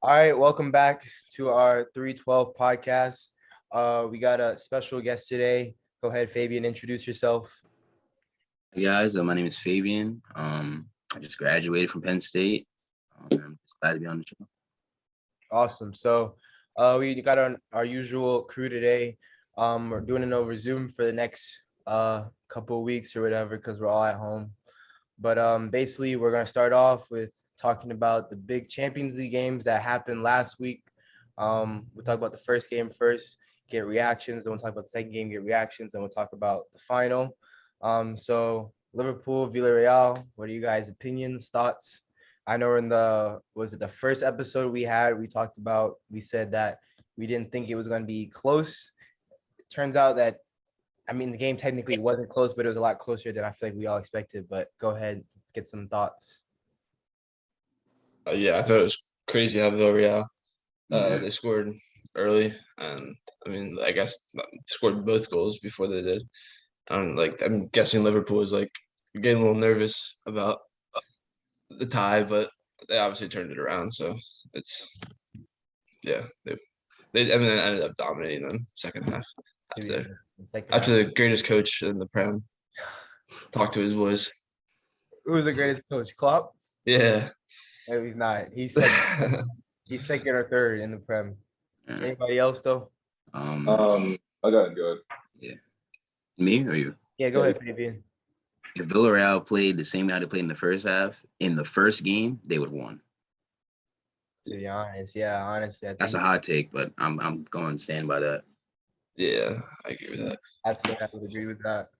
All right, welcome back to our 312 podcast. We got a special guest today. Go ahead, Fabian, introduce yourself. Hey guys, my name is Fabian. I just graduated from Penn State. I'm just glad to be on the show. Awesome. So we got our usual crew today. We're doing it over Zoom for the next couple of weeks or whatever because we're all at home. But basically, we're going to start off with talking about the big Champions League games that happened last week. We'll talk about the first game first, get reactions. Then we'll talk about the second game, get reactions. Then we'll talk about the final. So Liverpool, Villarreal, what are you guys' opinions, thoughts? I know in the first episode we said that we didn't think it was going to be close. It turns out that, the game technically wasn't close, but it was a lot closer than I feel like we all expected. But go ahead, let's get some thoughts. I thought it was crazy how Villarreal they scored early, and I guess scored both goals before they did. I'm guessing Liverpool was getting a little nervous about the tie, but they obviously turned it around. So they ended up dominating them second half after the greatest coach in the Prem talked to his boys. Who's the greatest coach? Klopp? Yeah. No, he's not. He's second or third in the Prem. Anybody else though? I got it good. Yeah. Me or you? Yeah, go ahead, Fabian. If Villarreal played the same way they played in the first half, in the first game, they would have won. To be honest, honestly, that's a hot take, but I'm going to stand by that. Yeah, I agree with that. That's what I would agree with that.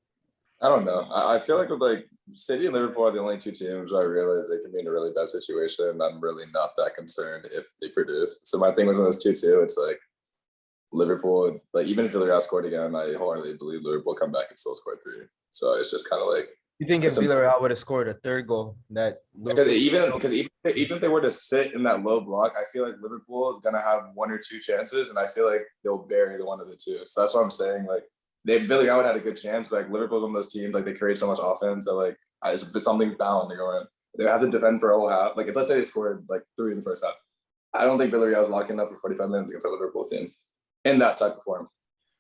I don't know. I feel like City and Liverpool are the only two teams where I realize they can be in a really bad situation, and I'm really not that concerned if they produce. So my thing was when it was 2-2, it's like Liverpool, even if Villarreal scored again, I wholeheartedly believe Liverpool come back and still score 3. So it's just kind of like. You think if Villarreal would have scored a third goal, that because even if they were to sit in that low block, I feel like Liverpool is gonna have 1 or 2 chances, and I feel like they'll bury the one of the two. So that's what I'm saying. Villarreal had a good chance, but Liverpool, one of those teams, they create so much offense that it's something bound to go in. They have to defend for a whole half. If let's say they scored 3 in the first half, I don't think Villarreal is locking up for 45 minutes against a Liverpool team in that type of form.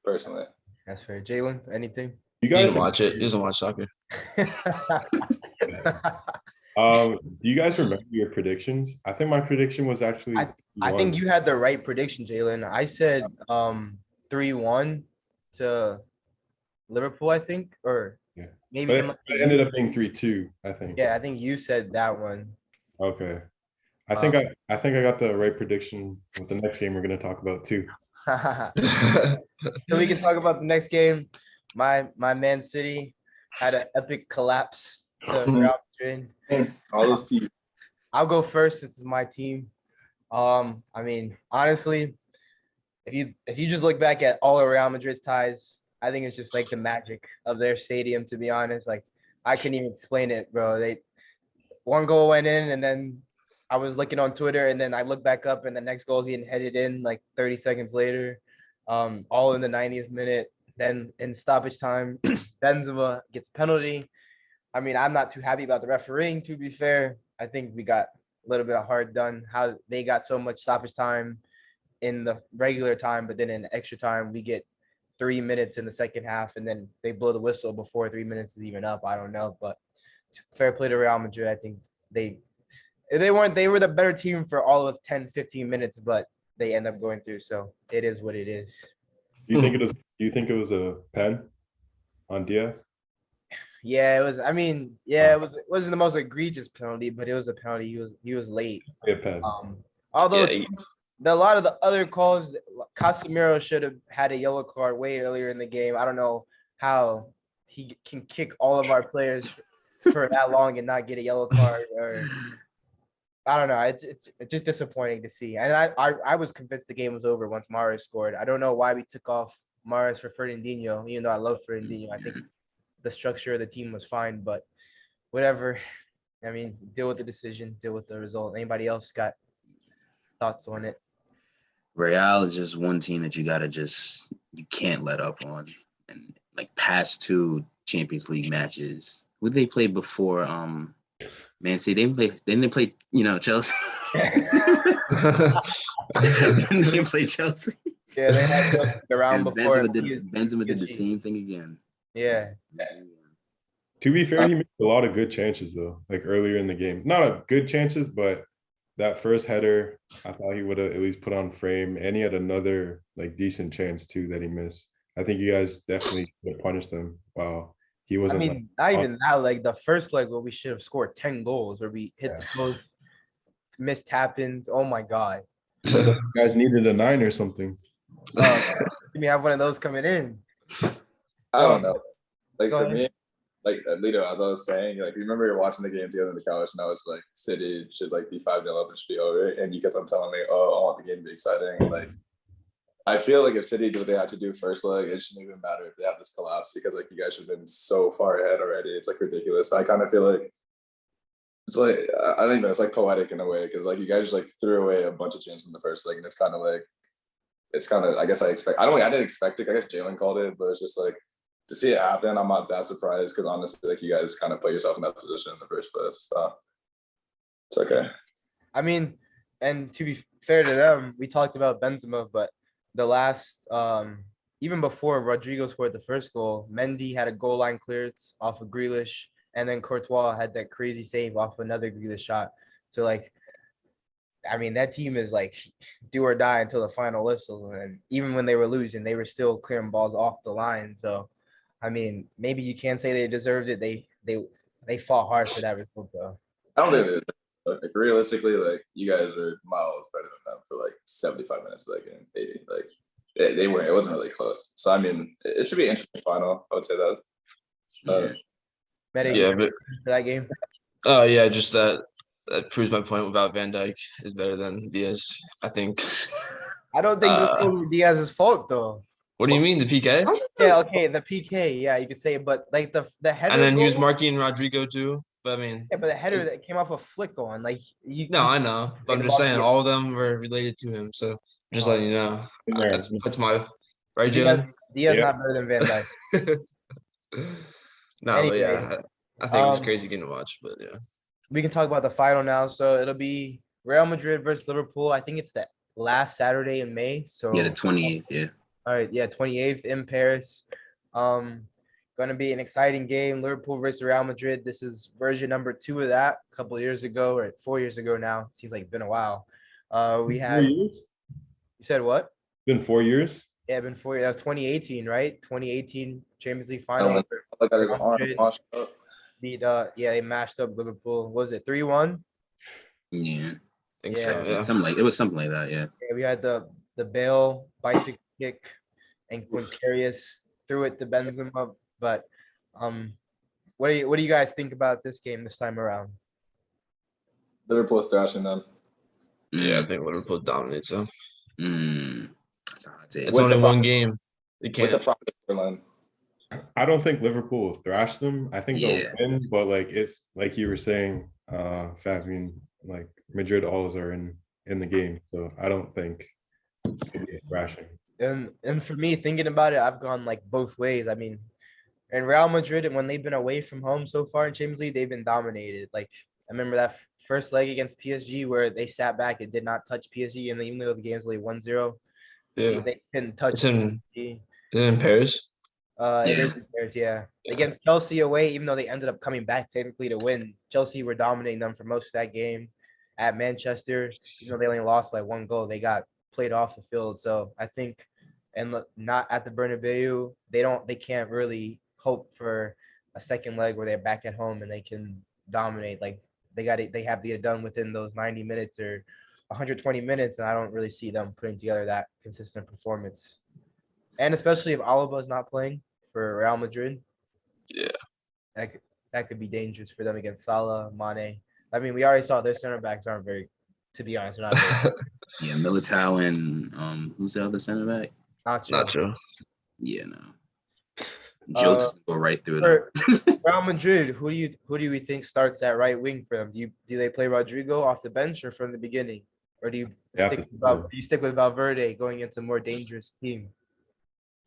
Personally, that's fair. Jalen, anything? You guys watch it. He doesn't watch soccer. Do you guys remember your predictions? I think my prediction was actually. I think you had the right prediction, Jalen. I said 3-1 to Liverpool, I think, or maybe it ended up being 3-2, I think. Yeah, I think you said that one. Okay, I think I got the right prediction with the next game we're going to talk about too. So we can talk about the next game. My Man City had an epic collapse to Real Madrid. All those people. I'll go first since it's my team. Honestly, if you just look back at all of Real Madrid's ties, I think it's just the magic of their stadium, to be honest. I couldn't even explain it, bro. One goal went in, and then I was looking on Twitter, and then I looked back up, and the next goal is getting headed in 30 seconds later, all in the 90th minute. Then in stoppage time, Benzema gets a penalty. I'm not too happy about the refereeing, to be fair. I think we got a little bit of hard done how they got so much stoppage time in the regular time, but then in extra time, we get 3 minutes in the second half, and then they blow the whistle before 3 minutes is even up. I don't know, but fair play to Real Madrid. I think they were the better team for all of 10-15 minutes, but they end up going through. So it is what it is. Do you think it was a pen on Diaz? Yeah, it was. It wasn't the most egregious penalty, but it was a penalty. He was late. A pen. Although a lot of the other calls, Casemiro should have had a yellow card way earlier in the game. I don't know how he can kick all of our players for that long and not get a yellow card, or I don't know. It's just disappointing to see. And I was convinced the game was over once Mahrez scored. I don't know why we took off Mahrez for Fernandinho, even though I love Fernandinho. I think the structure of the team was fine, but whatever. Deal with the decision, deal with the result. Anybody else got thoughts on it? Real is just one team that you can't let up on. And past 2 Champions League matches, would they play before Man, see, they didn't play, Chelsea. They didn't play Chelsea. Yeah, they had around And before. Benzema did the same thing again. Yeah. To be fair, he made a lot of good chances though, like earlier in the game. Not a good chances, but that first header, I thought he would have at least put on frame, and he had another like decent chance too that he missed. I think you guys definitely could have punished him. Wow, he I wasn't. mean, not even that. Like the first leg where we should have scored 10 goals, where we hit the post, missed tap-ins. Oh my god. You guys needed a 9 or something. We have one of those coming in. I don't know. Like Go for ahead. me, like Lito, as I was saying, like remember you're watching the game together on the couch, and I was like, City should like be 5-0 up, it should be over, and you kept on telling me, oh, I want the game to be exciting. Like, I feel like if City do what they had to do first leg, it shouldn't even matter if they have this collapse because like you guys should have been so far ahead already. It's like ridiculous. I kind of feel like it's like I don't even know. It's like poetic in a way because like you guys just like threw away a bunch of chances in the first leg, and it's kind of like I guess I didn't expect it. I guess Jalen called it, but it's just like to see it happen. I'm not that surprised because honestly, like you guys kind of put yourself in that position in the first place. So it's okay. I mean, and to be fair to them, we talked about Benzema, but the last even before Rodrigo scored the first goal, Mendy had a goal line clearance off of Grealish, and then Courtois had that crazy save off another Grealish shot. So like, I mean, that team is like do or die until the final whistle, and even when they were losing, they were still clearing balls off the line. So, I mean, maybe you can't say they deserved it. They fought hard for that result, though. I don't think like realistically, like you guys are miles better than them for like 75 minutes of that game, 80. Like they weren't. It wasn't really close. So I mean, it should be an interesting final. I would say that. Medic, Yeah, but for that game. yeah, just that proves my point. Without Van Dijk is better than Diaz. I think. I don't think this was Diaz's fault, though. What do you mean the PK? Yeah, okay, the PK, yeah, you could say, but like the header. And then he was goal- marking Rodrigo too. But I mean, Yeah, but the header that came off a flick on, like you. no, I know. But I'm just saying all of them were related to him. So just letting you know. That's my right, Jalen. Diaz not better than Van Dijk. No, Anyway, but yeah, I think it was crazy getting to watch. But yeah, we can talk about the final now. So it'll be Real Madrid versus Liverpool. I think it's the last Saturday in May. So Yeah, the 28th. Yeah. all right, yeah, 28th in Paris. Going to be an exciting game. Liverpool versus Real Madrid. This is version number 2 of that a couple of years ago or 4 years ago now. It seems like it's been a while. We had. You said what? Been 4 years. Yeah, been 4 years. That was 2018, right? 2018 Champions League final. Like that his arm washed up. Beat they mashed up Liverpool. What was it 3-1? Yeah. I think so. Yeah, It was something like that. Yeah. Yeah, we had the Bale bicycle kick, and when Karius threw it to Benzema. But what do you guys think about this game this time around? Liverpool's thrashing them. Yeah, I think Liverpool dominates them. That's a hot take. It's only one game. They With the can't. proper I don't think Liverpool will thrash them. I think Yeah. they'll win, but like it's like you were saying, Fabian, like Madrid always are in the game, so I don't think it'll be a thrashing. And for me, thinking about it, I've gone like both ways. I mean, in Real Madrid, and when they've been away from home so far in Champions League, they've been dominated. Like I remember that first leg against PSG where they sat back and did not touch PSG, and even though the game's only 1-0, Yeah, they couldn't touch it's in PSG. Paris. It Yeah. is in Paris, yeah. Against Chelsea away, even though they ended up coming back technically to win, Chelsea were dominating them for most of that game. At Manchester, even though they only lost by 1 goal, they got played off the field. So I think, and not at the Bernabeu, they can't really hope for a second leg where they're back at home and they can dominate. Like they have to get it done within those 90 minutes or 120 minutes, and I don't really see them putting together that consistent performance. And especially if Alaba is not playing for Real Madrid, Yeah, that could be dangerous for them against Salah, Mane. I mean, we already saw their center backs aren't very, to be honest, they're not very Yeah, Militao and who's the other center back? Nacho. Yeah, no. Jokes go right through for them. Real Madrid, who do we think starts at right wing for them? Do they play Rodrigo off the bench or from the beginning, or do you stick with Valverde going into a more dangerous team?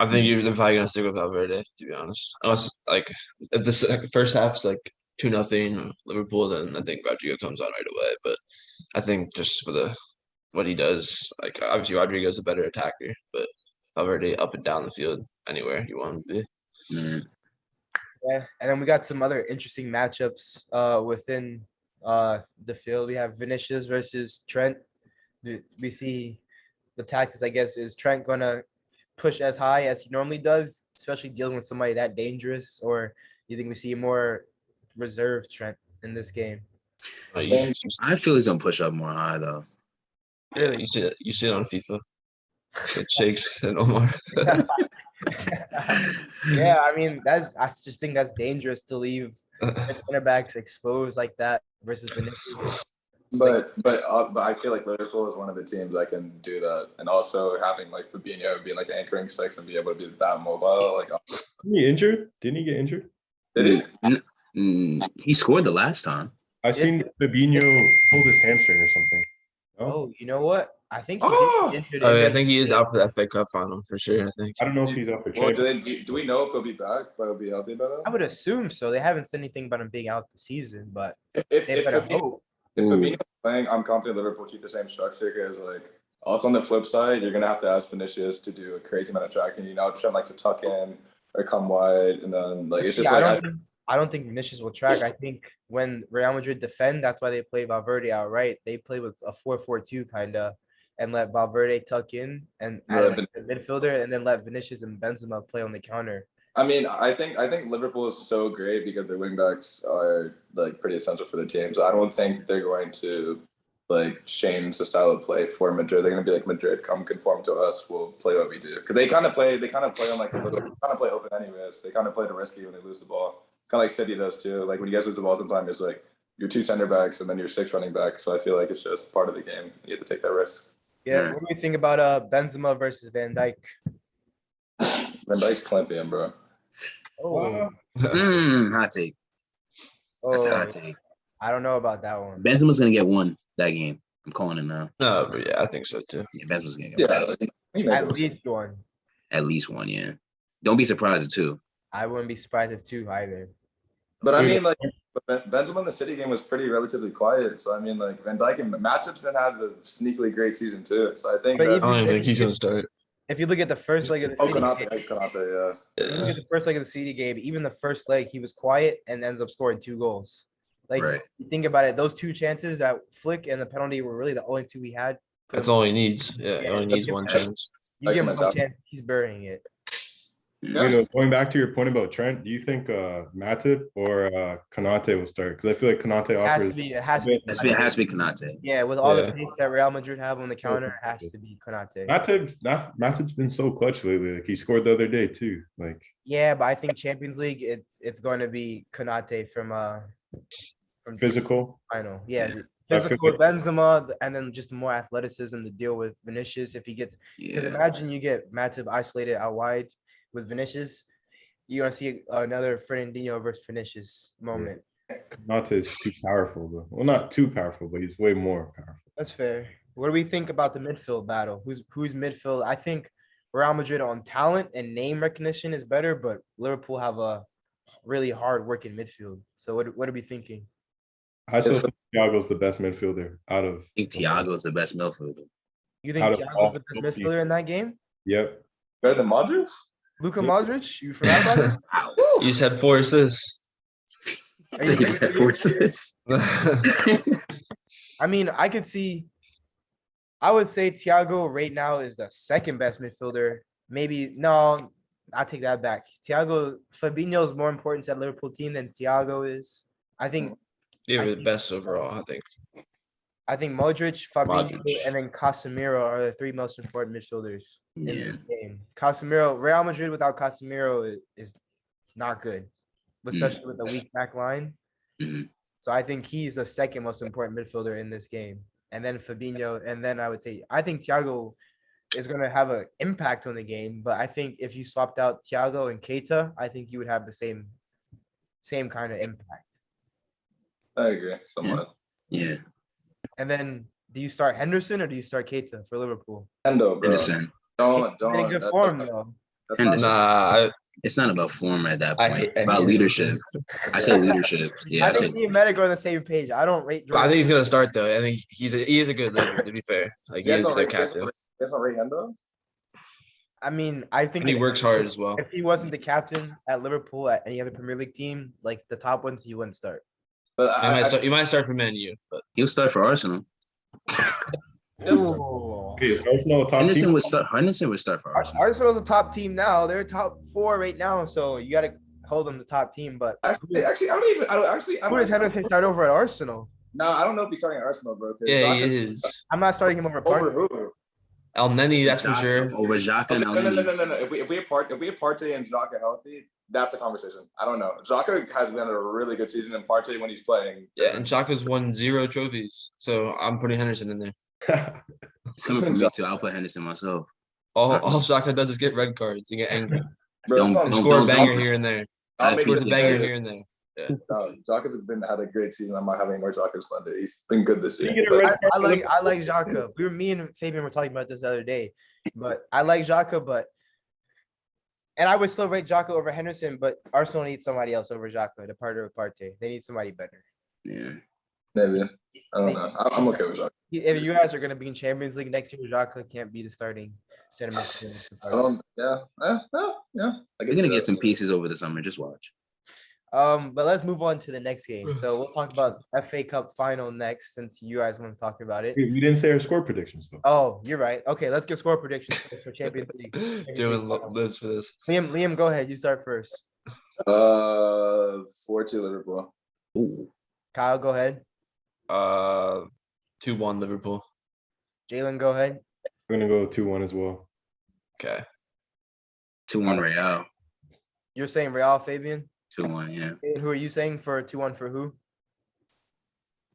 I think they're probably gonna stick with Valverde, to be honest. Unless like if the first half's like 2-0 Liverpool, then I think Rodrigo comes on right away. But I think just for what he does, like obviously Rodrigo's a better attacker, but already up and down the field anywhere you want him to be. Mm. Yeah, and then we got some other interesting matchups within the field. We have Vinicius versus Trent. We see the tactics, I guess, is Trent gonna push as high as he normally does, especially dealing with somebody that dangerous, or you think we see more reserved Trent in this game? I feel he's gonna push up more high though. Yeah, you see it on FIFA. It shakes and Omar. Yeah, I mean I just think that's dangerous to leave center backs exposed like that versus Vinicius. But I feel like Liverpool is one of the teams that can do that, and also having like Fabinho being like anchoring six and be able to be that mobile. Like, Didn't he injured? Didn't he get injured? did he? He scored the last time. I seen Fabinho pulled his hamstring or something. No? Oh, you know what? I think he Oh! did injured. Oh, in yeah, I the- think he is out for the FA Cup final for sure. I think. I don't know if he's up for Well, champions. do we know if he'll be back? But he'll be healthy by I then. would assume so. They haven't said anything about him being out the season, but If they better Fabinho, hope. if Fabinho's playing, I'm confident Liverpool keep the same structure because like also on the flip side, you're gonna have to ask Vinicius to do a crazy amount of tracking. You know, Trent likes to tuck in or come wide, and then like it's just Yeah, like I don't think Vinicius will track. I think when Real Madrid defend, that's why they play Valverde outright. They play with a 4-4-2 kind of, and let Valverde tuck in and add Right, a midfielder, and then let Vinicius and Benzema play on the counter. I mean, I think Liverpool is so great because their wingbacks are like pretty essential for the team. So I don't think they're going to like change the style of play for Madrid. They're going to be like Madrid, come conform to us. We'll play what we do because they kind of play on like a little, kind of play open anyways. They kind of play the risky when they lose the ball, kind of like City does too. Like when you guys lose the ball sometimes, there's like your 2 center backs and then your 6 running backs. So I feel like it's just part of the game. You have to take that risk. Yeah, what do we think about Benzema versus Van Dijk? Van Dijk's clamping, bro. Oh, Hot take. That's a hot oh, take. I don't know about that one. Benzema's gonna get one that game. I'm calling it now. No, but yeah, I think so too. Yeah, Benzema's gonna get Yeah, one. you know, At least one. At least one. Yeah. Don't be surprised at two. I wouldn't be surprised if two either. But I mean, like Benzema in the City game was pretty relatively quiet. So I mean, like Van Dijk and Matip's didn't have a sneakily great season too. So I think But I that's don't even think he's gonna start. If you look at the first leg of the oh, City game, Konate, yeah. if you look at the first leg of the City game, even the first leg, he was quiet and ended up scoring 2 goals. Like, Right. you think about it, those 2 chances, that flick and the penalty were really the only 2 he had. That's all he needs. Yeah, he only needs one chance. You give him Like one chance, he's burying it. Yeah. You know, going back to your point about Trent, do you think Matip or Konate will start? Because I feel like Konate It has offers. to be. It has to be. It has to be Konate. Yeah, with all Yeah. the pace that Real Madrid have on the counter, it has to be Konate. Matip's been so clutch lately. Like he scored the other day too. Like Yeah, but I think Champions League, it's going to be Konate from physical. final. Yeah, Yeah. physical with Benzema, and then just more athleticism to deal with Vinicius if he gets. Because Yeah. imagine you get Matip isolated out wide with Vinicius, you're gonna see another Fernandinho versus Vinicius moment. Konate is too powerful though. Well, not too powerful, but he's way more powerful. That's fair. What do we think about the midfield battle? Who's midfield? I think Real Madrid on talent and name recognition is better, but Liverpool have a really hard working midfield. So what are we thinking? I still think Thiago's the best midfielder out of. I think Thiago's the best midfielder. You think Out of Thiago's all the best 50. midfielder in that game? Yep. Better than Modric? Luka Modric? You forgot about it? Wow. You just had 4 assists. Are So you he just had 4 assists. I mean, I would say Thiago right now is the second best midfielder. Maybe no, I take that back. Fabinho is more important to that Liverpool team than Thiago is. I think You're the best overall, I think. Modric, Fabinho, Modric. and then Casemiro are the 3 most important midfielders in Yeah. the game. Casemiro, Real Madrid without Casemiro is not good, especially with the weak back line. Mhm. So I think he's the second most important midfielder in this game. And then Fabinho, and then I think Thiago is going to have an impact on the game. But I think if you swapped out Thiago and Keita, I think you would have the same kind of impact. I agree, somewhat. Yeah. And then do you start Henderson or do you start Keita for Liverpool? Endo, bro. Henderson. Don't. In good That- form that's, though. that's not Henderson. Nah, It's not about form at that I point. hate- It's I about hate leadership. I said leadership. Yeah, I I said think me and Medic are on the same page. I don't rate I Jordan. think he's gonna start though. I think he is a good leader. To be fair, like he You guys is don't the rate captain. You guys don't rate him though? I mean, I think And he if- works hard as well. If he wasn't the captain at Liverpool at any other Premier League team, like the top ones, he wouldn't start. But You might start for Man U, but he'll start for Arsenal. Ooh. Okay, is Arsenal a top Henderson team? would start. Henderson would start for Arsenal. Arsenal's a top team now. They're top 4 right now, so you got to hold them the top team. But actually, I don't even. I don't actually. I'm who does Henderson start over at Arsenal? No, I don't know if he's starting at Arsenal, bro. 'cause yeah, he Xhaka- is. I'm not starting him over Over Partey. who? El Neni, that's for Xhaka sure. Over Xhaka and No, no, no, Elneny. no, no. If we have Partey and Xhaka healthy, that's the conversation. I don't know. Xhaka has been a really good season, and Partey when he's playing. Yeah, and Chaka's won 0 trophies, so I'm putting Henderson in there. It's coming from me too. I'll put Henderson myself. All Shaka does is get red cards and get angry. Bro, Don't- that's what I'm don't Score a build banger up. here and there. I'll That's maybe Scores a what banger he here and there. Xhaka's had a great season. I'm not having any more Xhaka slander. He's been good this year. He get a But- red I like Xhaka. Me and Fabian were talking about this the other day, but I like Xhaka, and I would still rate Xhaka over Henderson, but Arsenal needs somebody else over Xhaka to partner with Partey. They need somebody better. Yeah. Maybe. I don't know. I'm okay with Xhaka. If you guys are going to be in Champions League next year, Xhaka can't be the starting center midfielder. I don't. Yeah. Yeah. I We're guess gonna you're get some right. pieces over the summer. Just watch. But let's move on to the next game. So we'll talk about FA Cup final next, since you guys want to talk about it. We didn't say our score predictions though. Oh, you're right. Okay, let's give score predictions for Champions League. Dylan lives for this. Liam, go ahead. You start first. 4-2 Liverpool. Ooh. Kyle, go ahead. 2-1 Liverpool. Jalen, go ahead. I'm gonna go 2-1 as well. Okay. 2-1 Real. You're saying Real, Fabian. 2-1. Yeah. And who are you saying for 2-1 for who?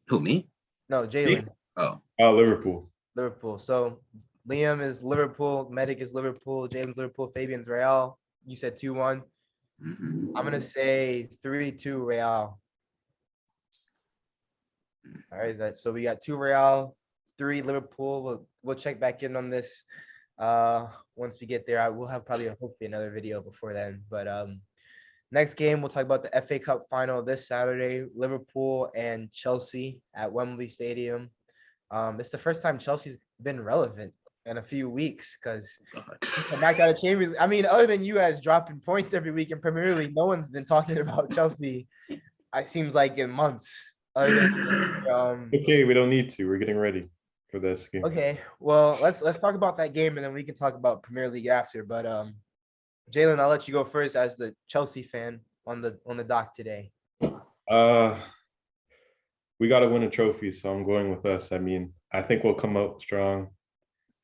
Who, me? No, Jalen. Oh. Liverpool. Liverpool. So Liam is Liverpool. Medic is Liverpool. Jalen's Liverpool. Fabian's Real. You said 2-1. Mhm. I'm gonna say 3-2 Real. All right, so we got 2 Real, 3 Liverpool. We'll check back in on this once we get there. I will have probably hopefully another video before then. But next game we'll talk about the FA Cup final this Saturday, Liverpool and Chelsea at Wembley Stadium. It's the first time Chelsea's been relevant in a few weeks because God. knocked out of Champions. I mean, other than you guys dropping points every week in Premier League, no one's been talking about Chelsea. It seems like in months. Other than, Okay, we don't need to. We're getting ready for this game. okay, well, let's talk about that game and then we can talk about Premier League after. But Jalen, I'll let you go first as the Chelsea fan on the dock today. We got to win a trophy, so I'm going with us. I mean, I think we'll come out strong,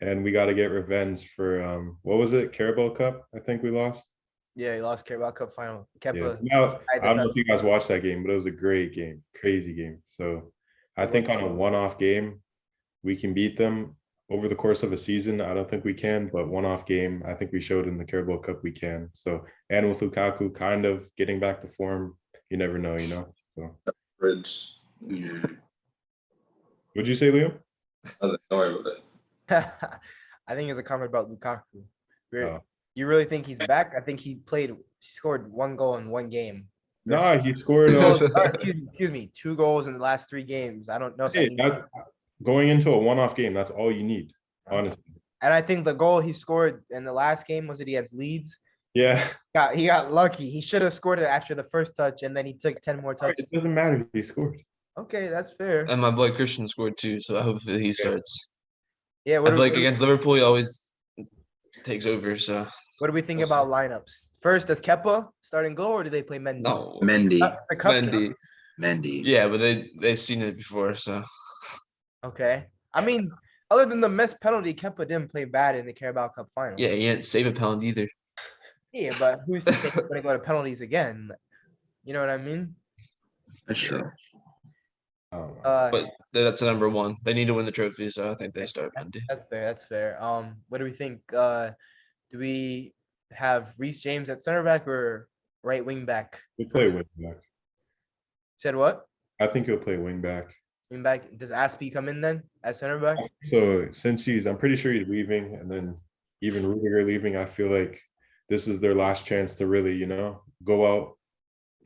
and we got to get revenge for what was it? Carabao Cup. I think we lost. Yeah, he lost Carabao Cup final. Yeah. Now, I don't know if you guys watched that game, but it was a great game, crazy game. So I think on a one-off game, we can beat them. Over the course of a season, I don't think we can, but one-off game, I think we showed in the Carabao Cup we can. So, and with Lukaku kind of getting back to form, you never know, you know. So, Bridge. Yeah. what'd you say, Liam? Don't worry about it. I think it's a comment about Lukaku. Oh. You really think he's back? I think he scored 1 goal in 1 game. Nah, he scored. Excuse me, 2 goals in the last 3 games. I don't know if that means- Going into a one-off game, that's all you need, honestly. And I think the goal he scored in the last game was it against Leeds. Yeah, He got lucky. He should have scored it after the first touch, and then he took 10 more touches. it doesn't matter if he scored. Okay, that's fair. And my boy Christian scored too, so hopefully he starts. Yeah, I feel like against Liverpool, he always takes over. So what do we think we'll about lineups? First, does Kepa starting goal, or do they play Mendy? no, Mendy. The cup game. Mendy. Mendy. Yeah, but they've seen it before, so Okay. I mean, other than the missed penalty, Kepa didn't play bad in the Carabao Cup final. yeah, he didn't save a penalty either. Yeah, but who's to say he's going to go to penalties again? You know what I mean? That's true. I don't know. But that's number 1. They need to win the trophy, so I think they start Mendy. That's fair. That's fair. What do we think? Do we have Reece James at center back or right wing back? We play wing back. Said what? I think he'll play wing back. Wing back. Does Aspie come in then at center back? So since I'm pretty sure he's leaving, and then even Rudiger leaving, I feel like this is their last chance to really, go out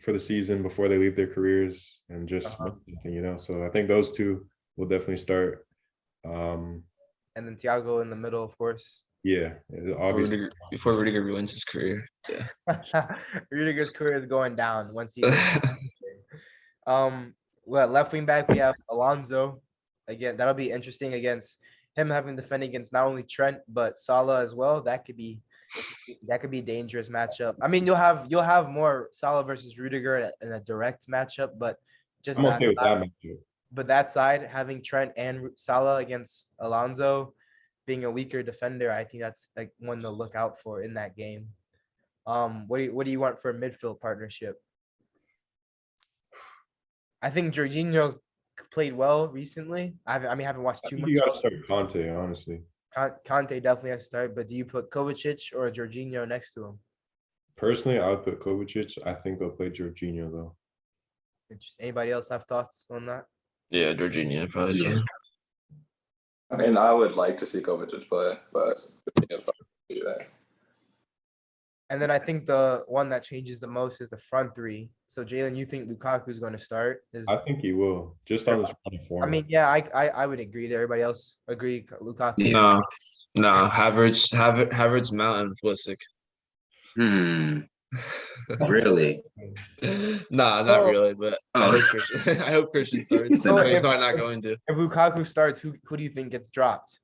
for the season before they leave their careers and just win something. So I think those two will definitely start. And then Thiago in the middle, of course. Yeah, obviously. Before Rudiger ruins his career. Yeah. Rudiger's career is going down once he. Well, left wing back we have Alonso. Again, that'll be interesting against him having to defend against not only Trent but Salah as well. That could be a dangerous matchup. I mean, you'll have more Salah versus Rudiger in a direct matchup, but just I'm okay with that matchup. But that side, having Trent and Salah against Alonso being a weaker defender, I think that's like one to look out for in that game. What do you want for a midfield partnership? I think Jorginho's played well recently. I haven't watched too much. You gotta start Conte, honestly. Conte definitely has to start, but do you put Kovacic or Jorginho next to him? Personally, I would put Kovacic. I think they'll play Jorginho though. Interesting. Anybody else have thoughts on that? Yeah, Jorginho probably. Yeah. I mean, I would like to see Kovacic play, but yeah. And then I think the one that changes the most is the front three. So Jalen, you think Lukaku's going to start? I think he will, just on his form. I mean, yeah, I would agree. To everybody else agree? Lukaku. No, Havertz, Mount, and Pulisic. Really? Nah, not really, but I hope Christian starts. So He's if- not going to. If Lukaku starts, who do you think gets dropped?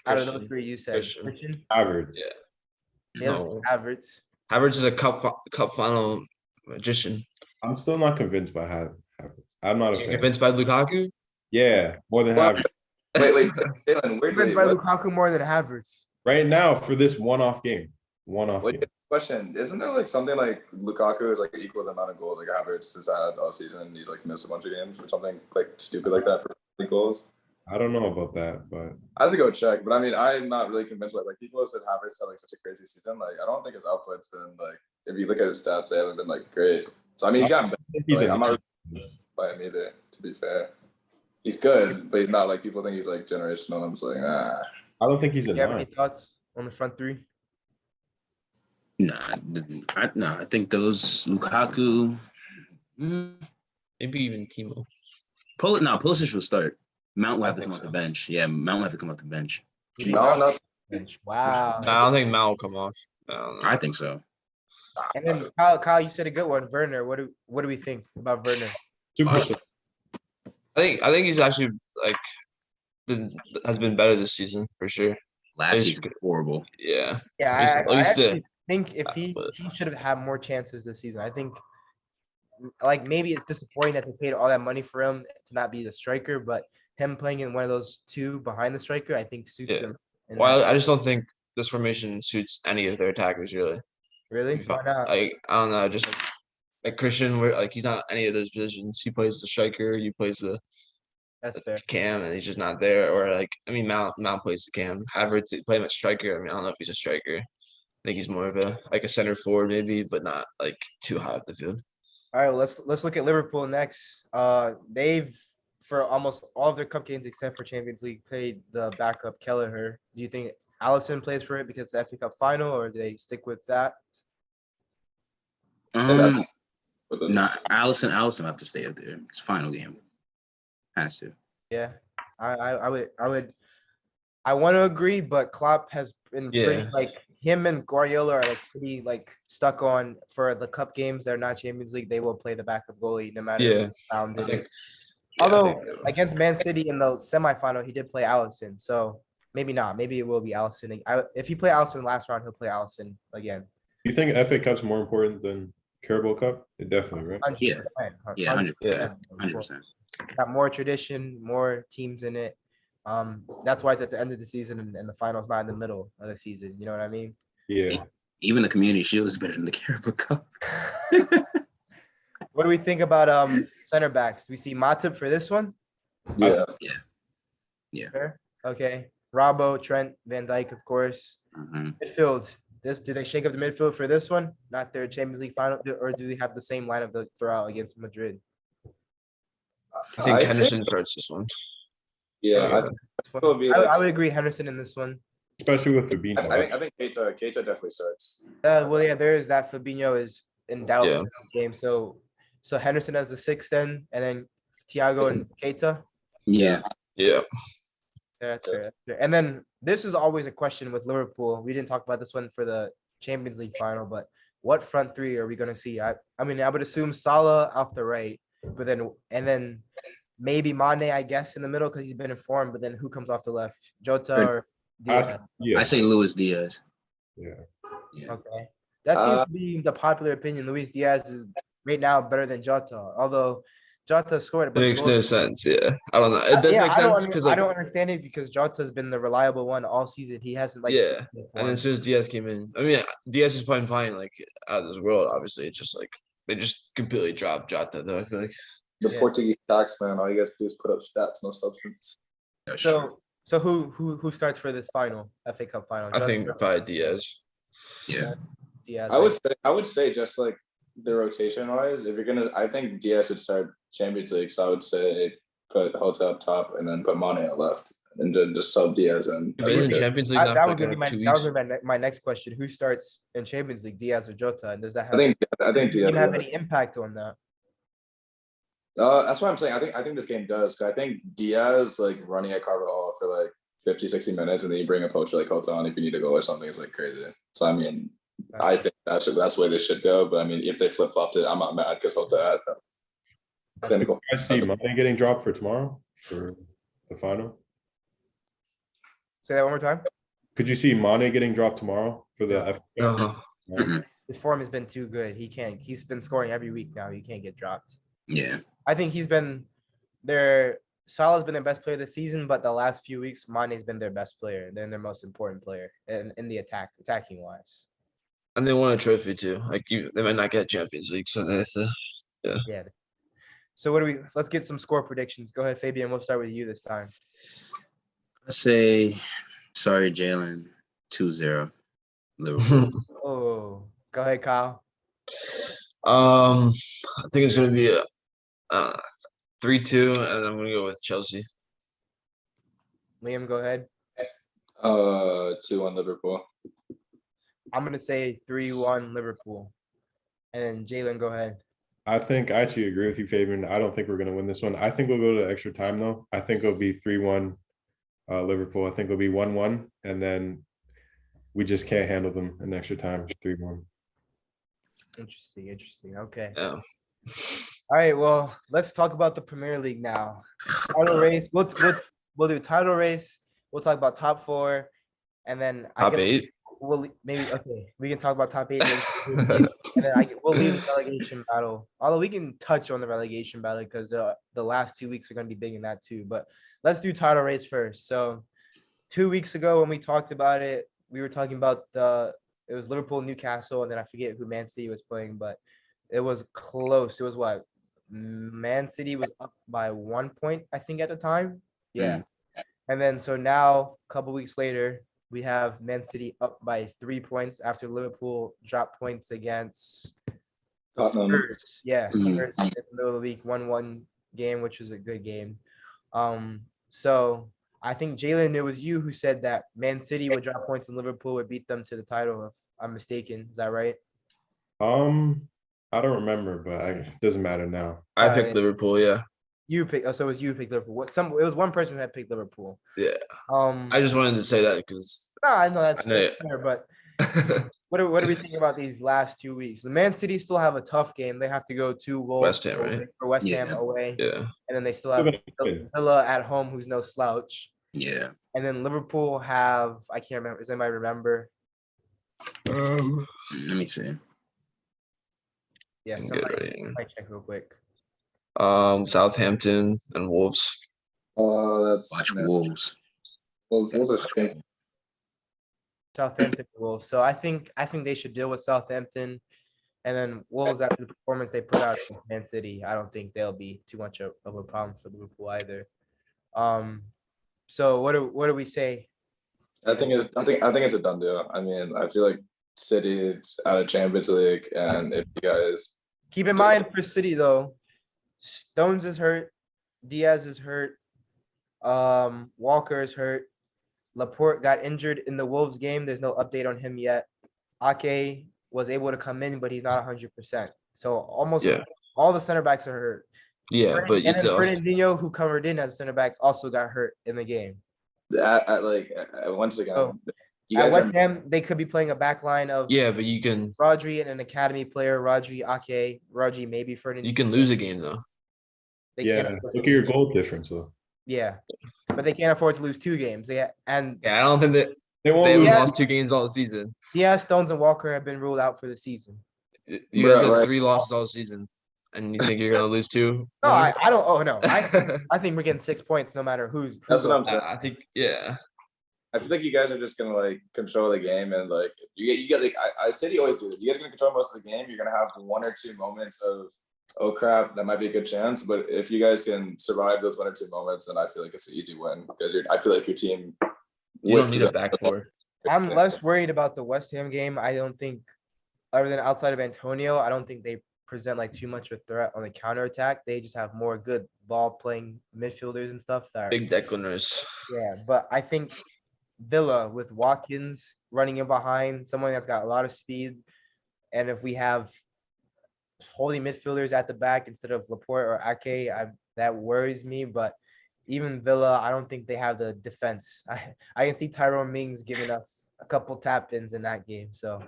Out of those Christian. three, you said Christian. Havertz. Yeah. Jalen No. Havertz. Havertz is a cup final magician. I'm still not convinced by Havertz. I'm not a You're fan. convinced by Lukaku? Yeah, more than Well, Havertz. Wait, Jalen, Convinced by Lukaku more than Havertz. Right now for this one-off game. Wait, question. Isn't there like something like Lukaku is like equal the amount of goals like Havertz has had all season? He's like missed a bunch of games or something like stupid like that for goals. I don't know about that, but I have to go check, but I mean, I'm not really convinced. Like people have said Havertz had like such a crazy season. Like I don't think his output's been like. If you look at his stats, they haven't been like great. So I mean, he's gotten better. he's Like, a- I'm not really convinced by him either. To be fair, he's good, but he's not like people think he's like generational. I'm just like, I don't think he's a You have any nine. thoughts on the front three? I think those Lukaku. Maybe even Timo. Pulisic will start. Mount will I have to think come off so. the bench. Yeah, Mount will have to come off the bench. no. Wow. Nah, I don't think Mal will come off. I don't know. I think so. And then Kyle, you said a good one. Werner, what do we think about Werner? Super. I think he's actually like has been better this season for sure. Last He's season good. horrible. Yeah. Yeah, At I least actually think if he but- should have had more chances this season. I think like maybe it's disappointing that they paid all that money for him to not be the striker, but him playing in one of those two behind the striker, I think suits Yeah. him. in Well, that. I just don't think this formation suits any of their attackers really. Really? Why not? I don't know, just like Christian, where like he's not any of those positions. He plays the striker, he plays the That's fair. cam, and he's just not there. Or like, I mean, Mount plays the cam. Havertz play him at striker. I mean, I don't know if he's a striker. I think he's more of a center forward maybe, but not like too high up the field. All right, let's look at Liverpool next. They've for almost all of their cup games except for Champions League played the backup Kelleher. Do you think Allison plays for it because it's the FA Cup final, or do they stick with that? Allison will have to stay up there. It's final game. Has to. Yeah, I want to agree, but Klopp has been pretty Yeah. like him and Guardiola are like pretty like stuck on for the cup games. They're not Champions League. They will play the backup goalie no matter Yeah, who's found I in think. it. yeah, I Although think, against Man City in the semifinal, he did play Allison, so maybe not. Maybe it will be Allison. If he play Allison last round, he'll play Allison again. You think FA Cup's more important than Carabao Cup? It definitely, right? 100%, Yeah, 100%. 100%. 100%. Got more tradition, more teams in it. That's why it's at the end of the season and the final's not in the middle of the season. You know what I mean? Yeah. Even the Community Shield is better than the Carabao Cup. What do we think about center backs? Do we see Matip for this one? Yeah. Fair? Okay. Robbo, Trent, Van Dijk, of course. Mhm. Midfield. Do they shake up the midfield for this one? Not their Champions League final, or do they have the same lineup to throw out against Madrid? I think Henderson starts this one. Yeah, I would agree Henderson in this one. especially with Fabinho. I think Keita definitely starts. Well, yeah, there is that. Fabinho is in doubt Yeah. for this game. So Henderson as the sixth then, and then Thiago and Keita. Yeah. Yeah. Yeah, that's fair. That's fair. And then this is always a question with Liverpool. We didn't talk about this one for the Champions League final, but what front three are we going to see? I mean, I would assume Salah off the right, but then maybe Mane, I guess, in the middle because he's been informed. But then who comes off the left? Jota or Diaz? I say Luis Diaz. Yeah. Yeah. Okay, that seems to be the popular opinion. Luis Diaz is right now better than Jota, although Jota scored a It bunch makes of no goals. sense. Yeah. I don't know. It does Yeah, make sense because I like don't understand it because Jota's been the reliable one all season. He hasn't like yeah. been And then formed. as soon as Diaz came in, I mean Diaz is playing fine like out of this world. Obviously, it's just like they just completely dropped Jota though. I feel like. The Yeah. Portuguese tax man. All you guys do is put up stats, no substance. That's true. So who starts for this final FA Cup final? I think Jota or probably Diaz. Yeah. Diaz. I would say just like the rotation wise, if you're gonna, I think Diaz should start Champions League. So I would say put Jota up top and then put Mane at left, and then just sub Diaz in. But isn't Champions League now That for was like gonna be another 2 that was weeks? gonna be my next question. Who starts in Champions League, Diaz or Jota? And does that I think does the game Diaz. have any impact on that? That's what I'm saying. I think this game does. 'Cause I think Diaz like running at Carvajal for like 50, 60 minutes, and then you bring a poacher like Jota on if you need to go or something. It's like crazy. So I mean, I think that's the way they should go. But I mean, if they flip flopped it, I'm not mad because Jota has that clinical. I see Mane getting dropped for tomorrow for the final. Say that one more time. Could you see Mane getting dropped tomorrow for the FA Cup? No. Mhm. His form has been too good. He can't. He's been scoring every week now. He can't get dropped. Yeah. I think he's been their Salah's been their best player this season, but the last few weeks, Mane's been their best player. Then their most important player in the attacking wise. And they won a trophy too. Like they might not get Champions League, so that's Yeah. So let's get some score predictions. Go ahead, Fabian. We'll start with you this time. Let's say, sorry, Jalen, 2-0 Liverpool. Oh, go ahead, Kyle. I think it's gonna be a 3-2, and I'm gonna go with Chelsea. Liam, go ahead. 2-1 Liverpool. I'm gonna say 3-1 Liverpool. And then Jalen, go ahead. I think I actually agree with you, Fabian. I don't think we're going to win this one. I think we'll go to extra time, though. I think it'll be 3-1 Liverpool. I think it'll be 1-1, and then we just can't handle them in extra time, 3-1. Interesting. Okay. Yeah. All right. Well, let's talk about the Premier League now. Title race. We'll do title race. We'll talk about top four, and then Top 8. We'll maybe we can talk about top 8, and then we'll leave the relegation battle. Although we can touch on the relegation battle because the last 2 weeks are going to be big in that too. But let's do title race first. So 2 weeks ago when we talked about it, we were talking about it was Liverpool, Newcastle, and then I forget who Man City was playing, but it was close. It was what Man City was up by 1 point, I think, at the time. Yeah. And then so now a couple weeks later, we have Man City up by 3 points after Liverpool dropped points against Tottenham. Spurs. Yeah, Mhm. Spurs in the middle of the week, 1-1 game, which was a good game. So I think Jalen, it was you who said that Man City would drop points and Liverpool would beat them to the title, if I'm mistaken. Is that right? I don't remember, but it doesn't matter now. I picked Liverpool. Yeah. You picked. Oh, so it was you who picked Liverpool. It was one person who had picked Liverpool. Yeah. I I just wanted to say that because no, I know that's I know it. fair, but what do we think about these last 2 weeks? The Man City still have a tough game. They have to go to Wolves West Ham, right? for West Ham Yeah. away, yeah. and then they still have Still gonna win. Villa at home, who's no slouch. Yeah. And then Liverpool have I can't remember. Does anybody remember? Let me see. Yeah, Good somebody rating. might check real quick. Southampton and Wolves. Oh, that's Watch Wolves. Wolves are stinking. Southampton Wolves. So I think they should deal with Southampton, and then Wolves after the performance they put out against Man City. I don't think they'll be too much of a problem for Liverpool either. So what do we say? I think it's a done deal. I mean, I feel like City out of Champions League, and if you guys Keep in mind for City though, Stones is hurt, Diaz is hurt, Walker is hurt. Laporte got injured in the Wolves game. There's no update on him yet. Ake was able to come in, but he's not 100%. So almost Yeah. all the center backs are hurt. Yeah, but you And then tell. Fernandinho, who covered in as center back, also got hurt in the game. Once again, Oh. you At guys West are Ham, they could be playing a back line of Yeah, but you can Rodri and an academy player, Rodri, Ake, Rodri, maybe Fernandinho. you can lose a game though. They Yeah, can't afford look to at your lose- goal difference though. Yeah, but they can't afford to lose 2 games. Yeah, I don't think that They won't they lose. haven't Yeah. lost 2 games all season. yeah, Stones and Walker have been ruled out for the season. You Bruh, guys got like- 3 losses all season, and you think you're gonna lose 2? No, more? I don't. Oh no, I think we're getting 6 points no matter who's. That's what I'm on. saying. I think yeah. I feel like you guys are just gonna like control the game and like you get like I said you always do this. You guys are gonna control most of the game. You're gonna have 1 or 2 moments of oh crap, that might be a good chance. But if you guys can survive those 1 or 2 moments, then I feel like it's an easy win because I feel like your team. You don't need a back 4. I'm less worried about the West Ham game. I don't think, other than outside of Antonio, I don't think they present like too much of a threat on the counter attack. They just have more good ball playing midfielders and stuff that are, Big Declaners. yeah. But I think Villa with Watkins running in behind, someone that's got a lot of speed, and if we have holding midfielders at the back instead of Laporte or Ake, that worries me. But even Villa, I don't think they have the defense. I can see Tyrone Mings giving us a couple tap ins in that game. So,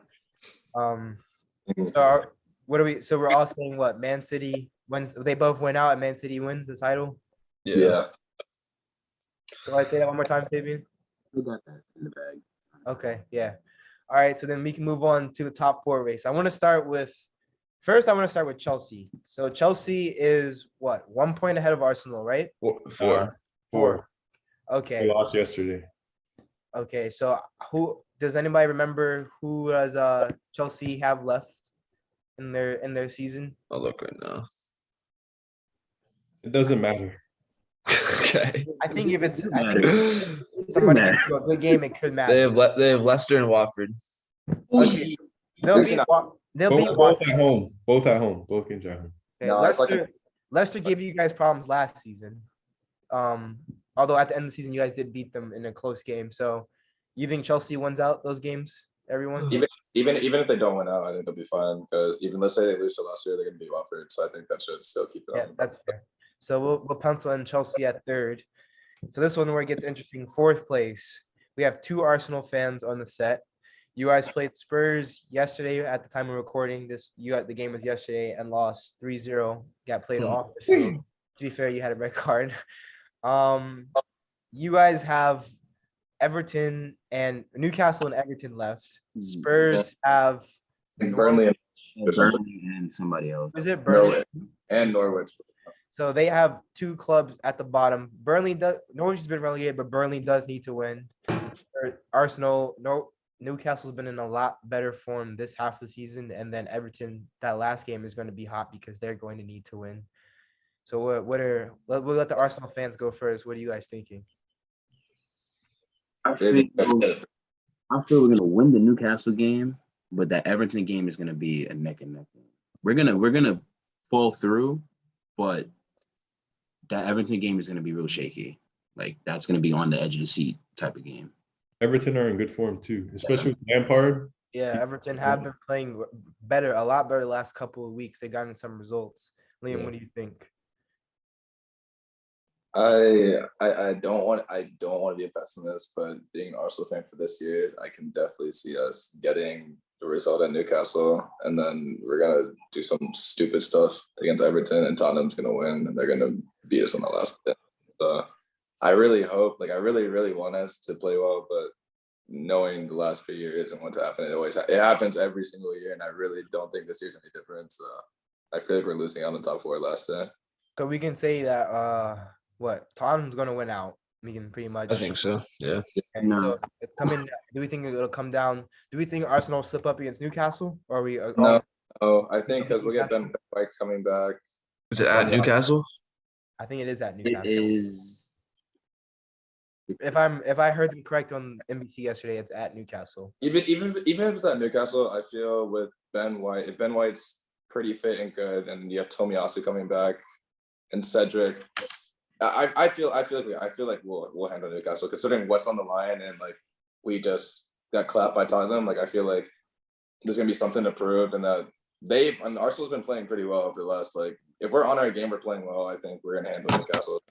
what are we? So we're all saying what? Man City wins. They both went out, and Man City wins the title. Yeah. So I say that one more time, Fabian. We got that in the bag. Okay, yeah. All right, so then we can move on to the top 4 race. I want to start with Chelsea. So Chelsea is what? 1 point ahead of Arsenal, right? 4. 4. They Okay. lost yesterday. Okay. So who does anybody remember who does Chelsea have left in their season? I'll look right now. It doesn't matter. Okay. I think if it's Matter. somebody matter. gets to a good game, it could matter. They have Leicester and Watford. Okay. They'll Listen, beat Both Watford. at home. Both at home. Both games at home. Okay, No, it's like Leicester gave you guys problems last season. Although at the end of the season, you guys did beat them in a close game. So you think Chelsea wins out those games, everyone? Even if they don't win out, I think they'll be fine because even let's say they lose to last year, they're gonna be Watford. So I think that should still keep it Yeah, on. that's fair. So we'll pencil in Chelsea at 3rd. So this one where it gets interesting, 4th place. We have 2 Arsenal fans on the set. You guys played Spurs yesterday at the time of recording. The game was yesterday and lost 3-0. Got played off the field. To be fair, you had a red card. You guys have Everton and Newcastle and Everton left. Spurs have And Burnley and Burnley and somebody else. is it Burnley? Norwich. So they have 2 clubs at the bottom. Norwich has been relegated, but Burnley does need to win. Newcastle's been in a lot better form this half of the season, and then Everton, that last game is going to be hot because they're going to need to win. So we'll let the Arsenal fans go first. What are you guys thinking? I feel we're gonna win the Newcastle game, but that Everton game is gonna be a neck and neck game. We're gonna fall through, but that Everton game is gonna be real shaky. Like that's gonna be on the edge of the seat type of game. Everton are in good form too, especially with Lampard. Yeah, Everton have been playing a lot better the last couple of weeks. They gotten some results. Liam, Yeah. what do you think? I don't want to be a pessimist, but being an Arsenal fan for this year, I can definitely see us getting the result at Newcastle, and then we're gonna do some stupid stuff against Everton, and Tottenham's gonna win, and they're gonna beat us on the last day. So I really hope, I really want us to play well, but knowing the last few years and what's happened, it happens every single year, and I really don't think this year's any different. So I feel like we're losing on the top 4 last time. So we can say that Tottenham's going to win out. We can pretty much. I think so. Yeah. Okay, No. so it's coming. Do we think it'll come down? Do we think Arsenal will slip up against Newcastle? Or are we? No, I think because we'll get Ben White's coming back. Is it at Newcastle? I think it is at It Newcastle. is. If I heard them correct on NBC yesterday, it's at Newcastle. Even if it's at Newcastle, I feel with Ben White, if Ben White's pretty fit and good, and you have Tomiyasu coming back and Cedric, I feel like we'll handle Newcastle considering what's on the line and like we just got clapped by Tottenham. Like I feel like there's gonna be something to prove, and and Arsenal's been playing pretty well over the last like if we're on our game, we're playing well. I think we're gonna handle Newcastle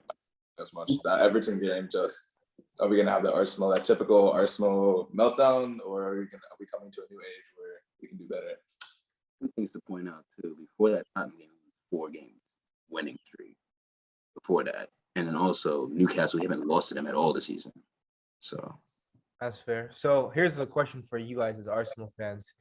as much. That Everton game, just are we gonna have that typical Arsenal meltdown, or are we coming to a new age where we can do better? Two things to point out too. Before that Tottenham game, 4 games winning streak. Before that, and then also Newcastle, we haven't lost to them at all this season. So That's fair. So here's a question for you guys as Arsenal fans.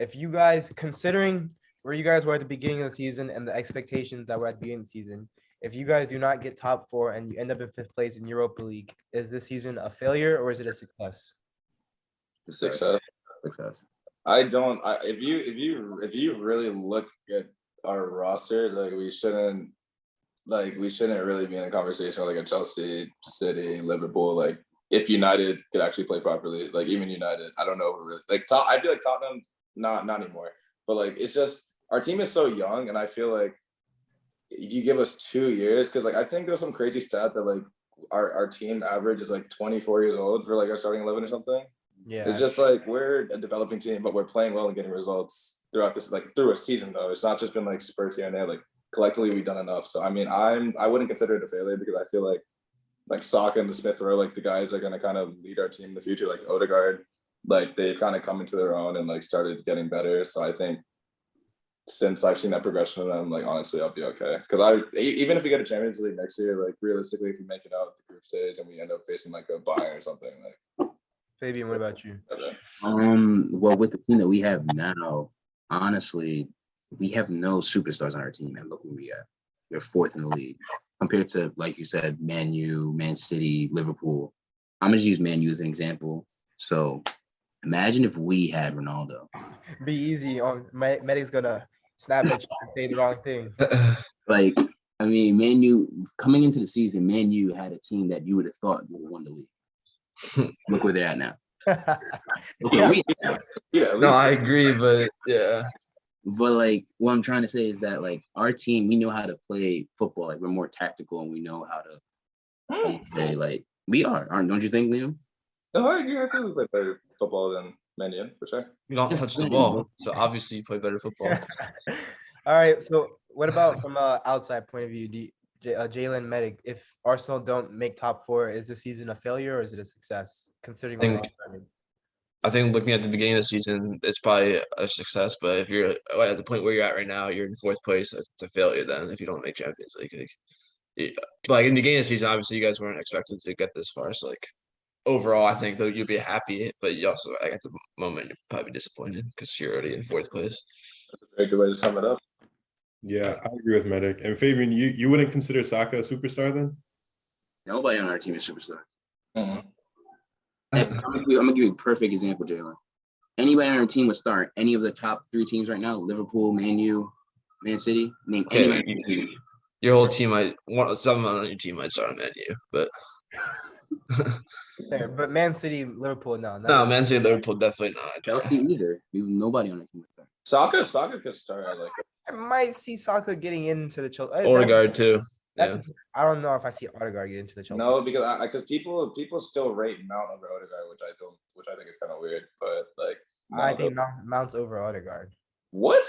If you guys, considering where you guys were at the beginning of the season and the expectations that were at the beginning of the season, if you guys do not get top 4 and you end up in 5th place in Europa League, is this season a failure or is it a success? Success. If you really look at our roster, like we shouldn't really be in a conversation with like a Chelsea, City, Liverpool. Like if United could actually play properly, like even United, I don't know if we're really like I feel like Tottenham, not anymore. But like it's just our team is so young, and I feel like if you give us 2 years, because like I think there's some crazy stat that like our team average is like 24 years old for like our starting 11 or something. Yeah. It's just like we're a developing team, but we're playing well and getting results throughout this, like through a season though. It's not just been like spurts here and there. Like collectively, we've done enough. So I mean, I wouldn't consider it a failure because I feel like Saka and the Smith Rowe, like the guys are gonna kind of lead our team in the future. Like Odegaard, like they've kind of come into their own and like started getting better. So I think since I've seen that progression in them, like honestly, I'll be okay. Because even if we get a Champions League next year, like realistically, if we make it out the group stage and we end up facing like a Bayern or something, like. Fabian, what about you? Okay. Well, with the team that we have now, honestly, we have no superstars on our team, and look where we are. We're 4th in the league compared to, like you said, Man U, Man City, Liverpool. I'm gonna use Man U as an example. So imagine if we had Ronaldo. Be easy on Medic's gonna snap at you and say the wrong thing. Like, I mean, Man U coming into the season, Man U had a team that you would have thought would have won the league. Look where they're at now. Look where we at now. Yeah. No, I agree, but yeah. But like what I'm trying to say is that like our team, we know how to play football. Like we're more tactical and we know how to say like we aren't, don't you think, Liam? No, I agree. I feel we play better football than Man U for sure. You don't touch the ball, so obviously you play better football. All right. So what about from an outside point of view, Jalen, Medic, if Arsenal don't make top 4, is the season a failure or is it a success? Considering I think looking at the beginning of the season, it's probably a success. But if you're at the point where you're at right now, you're in 4th place. It's a failure then if you don't make Champions League. But like in the beginning of the season, obviously you guys weren't expected to get this far. So like overall, I think though you'd be happy, but you also like, at the moment you're probably disappointed because you're already in 4th place. That's a very good way to sum it up. Yeah, I agree with Medic. And Fabian, you wouldn't consider Saka a superstar then? Nobody on our team is superstar. Mm-hmm. I'm gonna give you a perfect example, Jalen. Anybody on our team would start any of the top 3 teams right now: Liverpool, Man U, Man City. Name anybody on the team. Your whole team someone on your team might start on Man U, but but Man City, Liverpool, no. Man City, Liverpool definitely not. Chelsea either. Nobody on our team would start. Saka could start. I like it. I might see Saka getting into the Chelsea. Odegaard too. That's Yeah. I don't know if I see Odegaard get into the Chelsea. No, because people still rate Mount over Odegaard, which I think is kind of weird. But like, I think Mount's over Odegaard. What?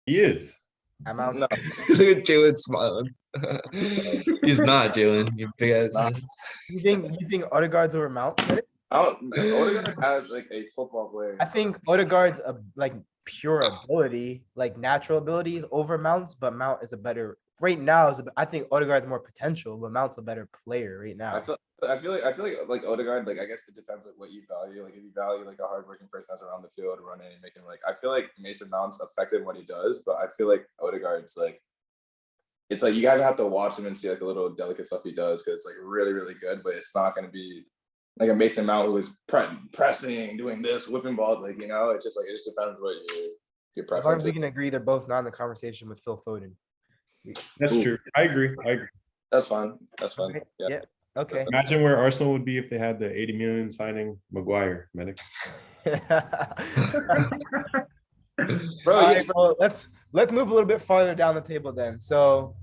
He is. I'm out. No. Look at Jalen smiling. He's not Jalen. You big ass. You think Odegaard's over Mount? Odegaard has like a football player. I think Odegaard's like pure ability, like natural abilities over Mount's, but Mount is a better right now. I think Odegaard's more potential, but Mount's a better player right now. I feel like Odegaard, like I guess it depends like what you value. Like if you value like a hardworking person that's around the field running and making like I feel like Mason Mount's effective in what he does, but I feel like Odegaard's like it's like you gotta have to watch him and see like the little delicate stuff he does because it's like really, really good, but it's not gonna be like a Mason Mount who is pressing, doing this, whipping balls, like it just depends what your preference. As long as we can agree they're both not in the conversation with Phil Foden. That's true. I agree. That's fine. Yeah. Okay. Imagine where Arsenal would be if they had the 80 million signing Maguire, Medic. Bro, All right, bro, let's move a little bit farther down the table then. So,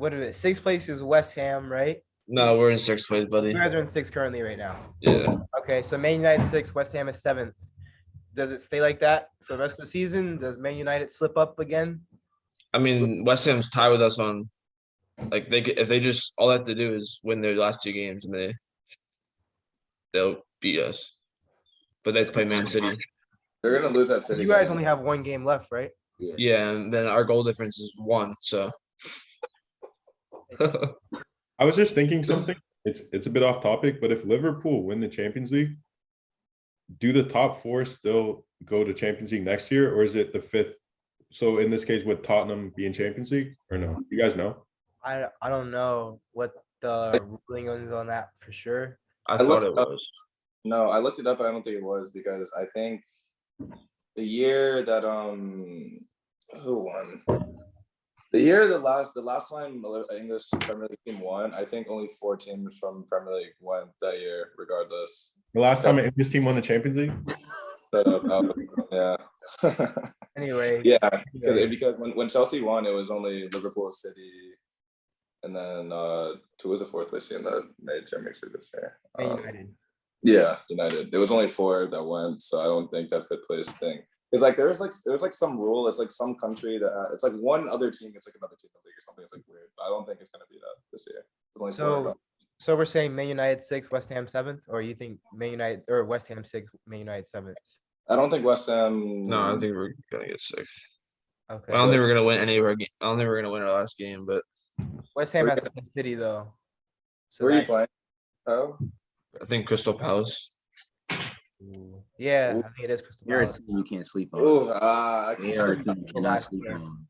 what is it? Sixth place is West Ham, right? No, we're in sixth place, buddy. You guys are in sixth currently right now. Yeah. Okay, so Man United sixth, West Ham is seventh. Does it stay like that for the rest of the season? Does Man United slip up again? I mean, West Ham's tied with us on, like, if they just, all they have to do is win their last 2 games and they'll beat us. But they have to play Man City. They're gonna lose that City. You guys game. only have 1 game left, right? Yeah, and then our goal difference is 1, so. I was just thinking something. It's a bit off topic, but if Liverpool win the Champions League, do the top 4 still go to Champions League next year, or is it the 5th? So in this case, would Tottenham be in Champions League or no? You guys know? I don't know what the ruling is on that for sure. I thought looked it up- was. No, I looked it up, but I don't think it was because I think the year that who won? The year the last time English Premier League team won, I think only 4 teams from Premier League went that year, regardless. The last time an English team won the Champions League? Yeah. Anyway. Yeah, because when Chelsea won, it was only Liverpool, City, and then who was the 4th place team that made Champions League this year? Man United. Yeah, United. There was only 4 that went, so I don't think that 5th place thing. It's like there's like some rule. It's like some country that it's like one other team. It's like another team in the league or something. It's like weird. I don't think it's gonna be that this year. There's only 4. So we're saying Man United 6th, West Ham 7th, or you think Man United or West Ham 6th, Man United 7th? I don't think West Ham. No, I don't think we're gonna get 6th. Okay. I don't think we're gonna win any of our game. I don't think we're gonna win our last game, but West Ham has to play City though. So Where are you that's- playing? Oh, I think Crystal Palace. Yeah, I think it is Crystal You're a Palace. team you can't sleep on. ooh, They are a team you cannot Not sleep sure. on.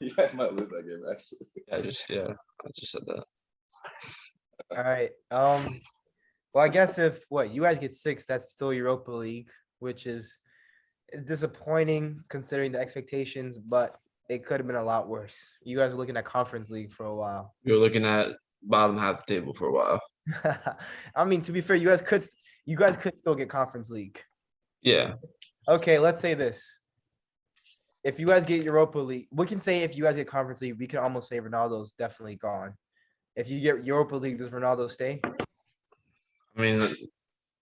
you guys might lose that game actually. I just said that. All right. Well, I guess if you guys get 6, that's still Europa League, which is disappointing considering the expectations, but it could have been a lot worse. You guys were looking at Conference League for a while. We were looking at bottom half the table for a while. I mean, to be fair, you guys could still get Conference League. Yeah. Okay, let's say this. If you guys get Europa League, we can say if you guys get Conference League, we can almost say Ronaldo's definitely gone. If you get Europa League, does Ronaldo stay? I mean, I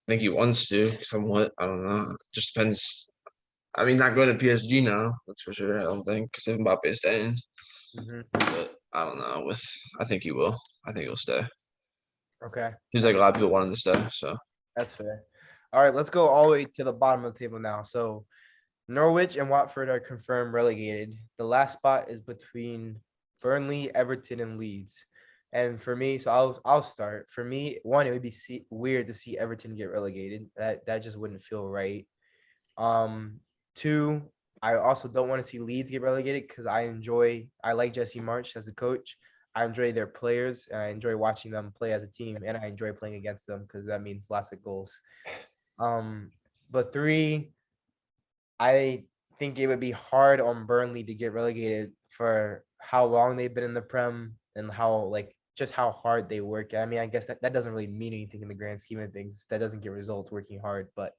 think he wants to somewhat. I don't know. Just depends. I mean, not going to PSG now. That's for sure. I don't think because if Mbappe's staying, but I don't know. I think he will. I think he'll stay. Okay, Seems like a lot of people want him to stay. So that's fair. All right, let's go all the way to the bottom of the table now. So Norwich and Watford are confirmed relegated. The last spot is between Burnley, Everton, and Leeds. And for me, so I'll start. For me, one, it would be weird to see Everton get relegated. That just wouldn't feel right. 2, I also don't want to see Leeds get relegated because I like Jesse Marsch as a coach. I enjoy their players and I enjoy watching them play as a team, and I enjoy playing against them because that means lots of goals. But 3, I think it would be hard on Burnley to get relegated for how long they've been in the Prem and how just how hard they work. I mean, I guess that doesn't really mean anything in the grand scheme of things. That doesn't get results working hard, but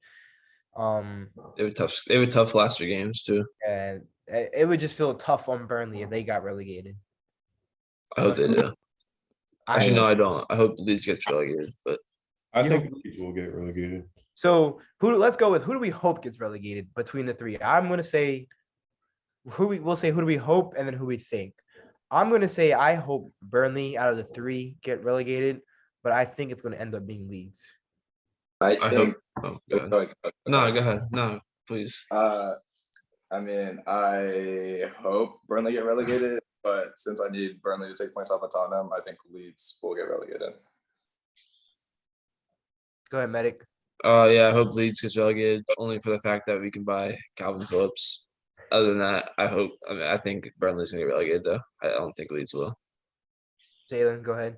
they were tough last 3 games too. and it would just feel tough on Burnley if they got relegated. I hope they do. Actually, no, I don't. I hope Leeds gets relegated, but I You think Leeds will get relegated. So let's go with who do we hope gets relegated between the 3? I'm gonna say we'll say who do we hope and then who we think. I'm gonna say I hope Burnley out of the 3 get relegated, but I think it's gonna end up being Leeds. I I think. hope. Oh, go ahead. No, go ahead. No, please. I mean, I hope Burnley get relegated, but since I need Burnley to take points off of Tottenham, I think Leeds will get relegated. Go ahead, Medic. Yeah, I hope Leeds gets relegated only for the fact that we can buy Calvin Phillips. Other than that, I think Burnley's gonna get relegated though. I don't think Leeds will. Jalen, go ahead.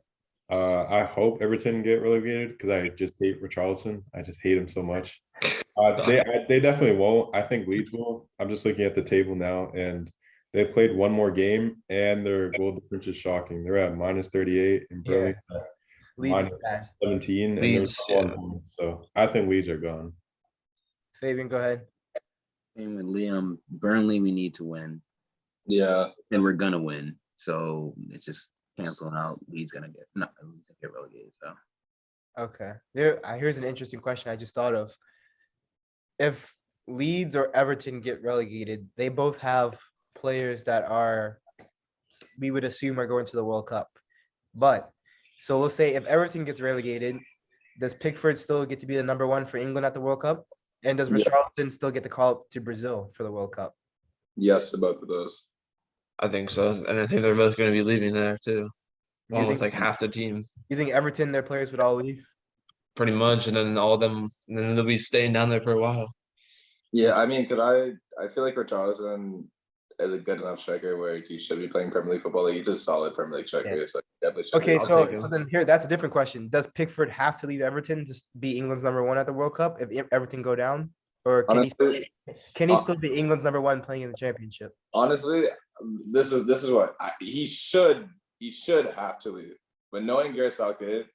I hope Everton get relegated because I just hate Richarlison. I just hate him so much. They definitely won't. I think Leeds will. I'm just looking at the table now, and they played one more game, and their goal difference is shocking. They're at -38, and Burnley at Leeds is bad. -17, and Leeds, there's 1 point. So I think Leeds are gone. Fabian, go ahead. Same with Liam. Burnley, we need to win, Yeah, and we're gonna win. So it's just canceling out. Leeds gonna get relegated. So Okay. Here's an interesting question I just thought of. If Leeds or Everton get relegated, they both have players that are, we would assume, are going to the World Cup. But so we'll say if Everton gets relegated, does Pickford still get to be the number one for England at the World Cup? And does Yeah. Richarlison still get the call up to Brazil for the World Cup? Yes to both of those. I think so, and I think they're both going to be leaving there too, You along with think, like half the team, you think Everton, their players would all leave? pretty much, and then all of them, and then they'll be staying down there for a while. Yeah, I mean, I feel like Richarlison is a good enough striker where he should be playing Premier League football. Like, he's a solid Premier League striker. Yeah. So definitely should Okay, be. I'll so take him. then here, that's a different question. Does Pickford have to leave Everton to be England's number one at the World Cup if Everton go down? Or Honestly, can he still be England's number one playing in the championship? honestly, this is what he should have to leave. But knowing Gareth Southgate,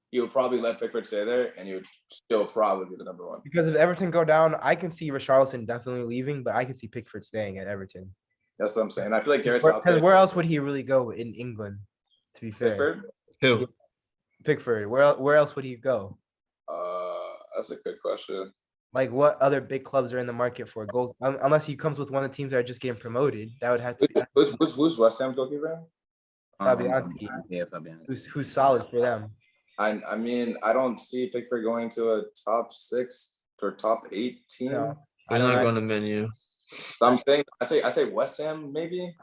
he would probably let Pickford stay there, and he would still probably be the number one. Because if Everton go down, I can see Richarlison definitely leaving, but I can see Pickford staying at Everton. That's what I'm saying. I feel like Gareth Because Southgate. where else would he really go in England? To be fair, Pickford. Who? Pickford. Where else would he go? That's a good question. Like what other big clubs are in the market for goal? Unless he comes with one of the teams that are just getting promoted, that would have to be Who's West Ham's goalkeeper? Fabianski, Yeah, Fabian. who's solid for them. I mean, I don't see Pickford going to a top 6 or top 8 team. No, I They're don't. not going to menu. So I'm saying, I say West Ham maybe.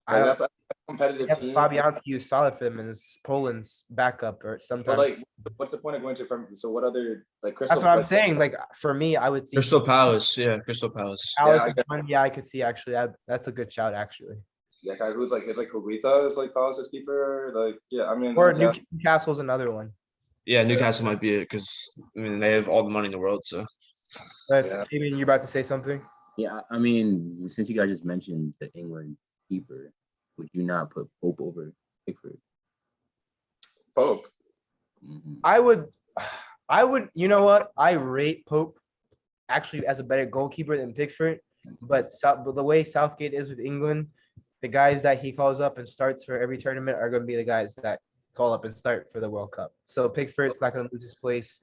I Like, don't. that's a competitive Yeah, team. Fabianski is solid for them, and is Poland's backup or But sometimes. like, what's the point of going to from? So what other like Crystal? That's what I'm like, saying. Like for me, I would see Crystal Palace, yeah, Crystal Palace. Alex. Yeah, is one, yeah, I could see actually. That's a good shout actually. Yeah, guy who's like, it's like Huguita is like Palace's keeper. Like, yeah, I mean, Or yeah, Newcastle's another one. Yeah, Newcastle might be it because I mean they have all the money in the world. So Yeah. Fabian, you're about to say something? Yeah, I mean, since you guys just mentioned the England keeper, would you not put Pope over Pickford? Pope. Mhm. I would. You know what? I rate Pope actually as a better goalkeeper than Pickford, but the way Southgate is with England, the guys that he calls up and starts for every tournament are going to be the guys that call up and start for the World Cup. So Pickford's not going to lose his place,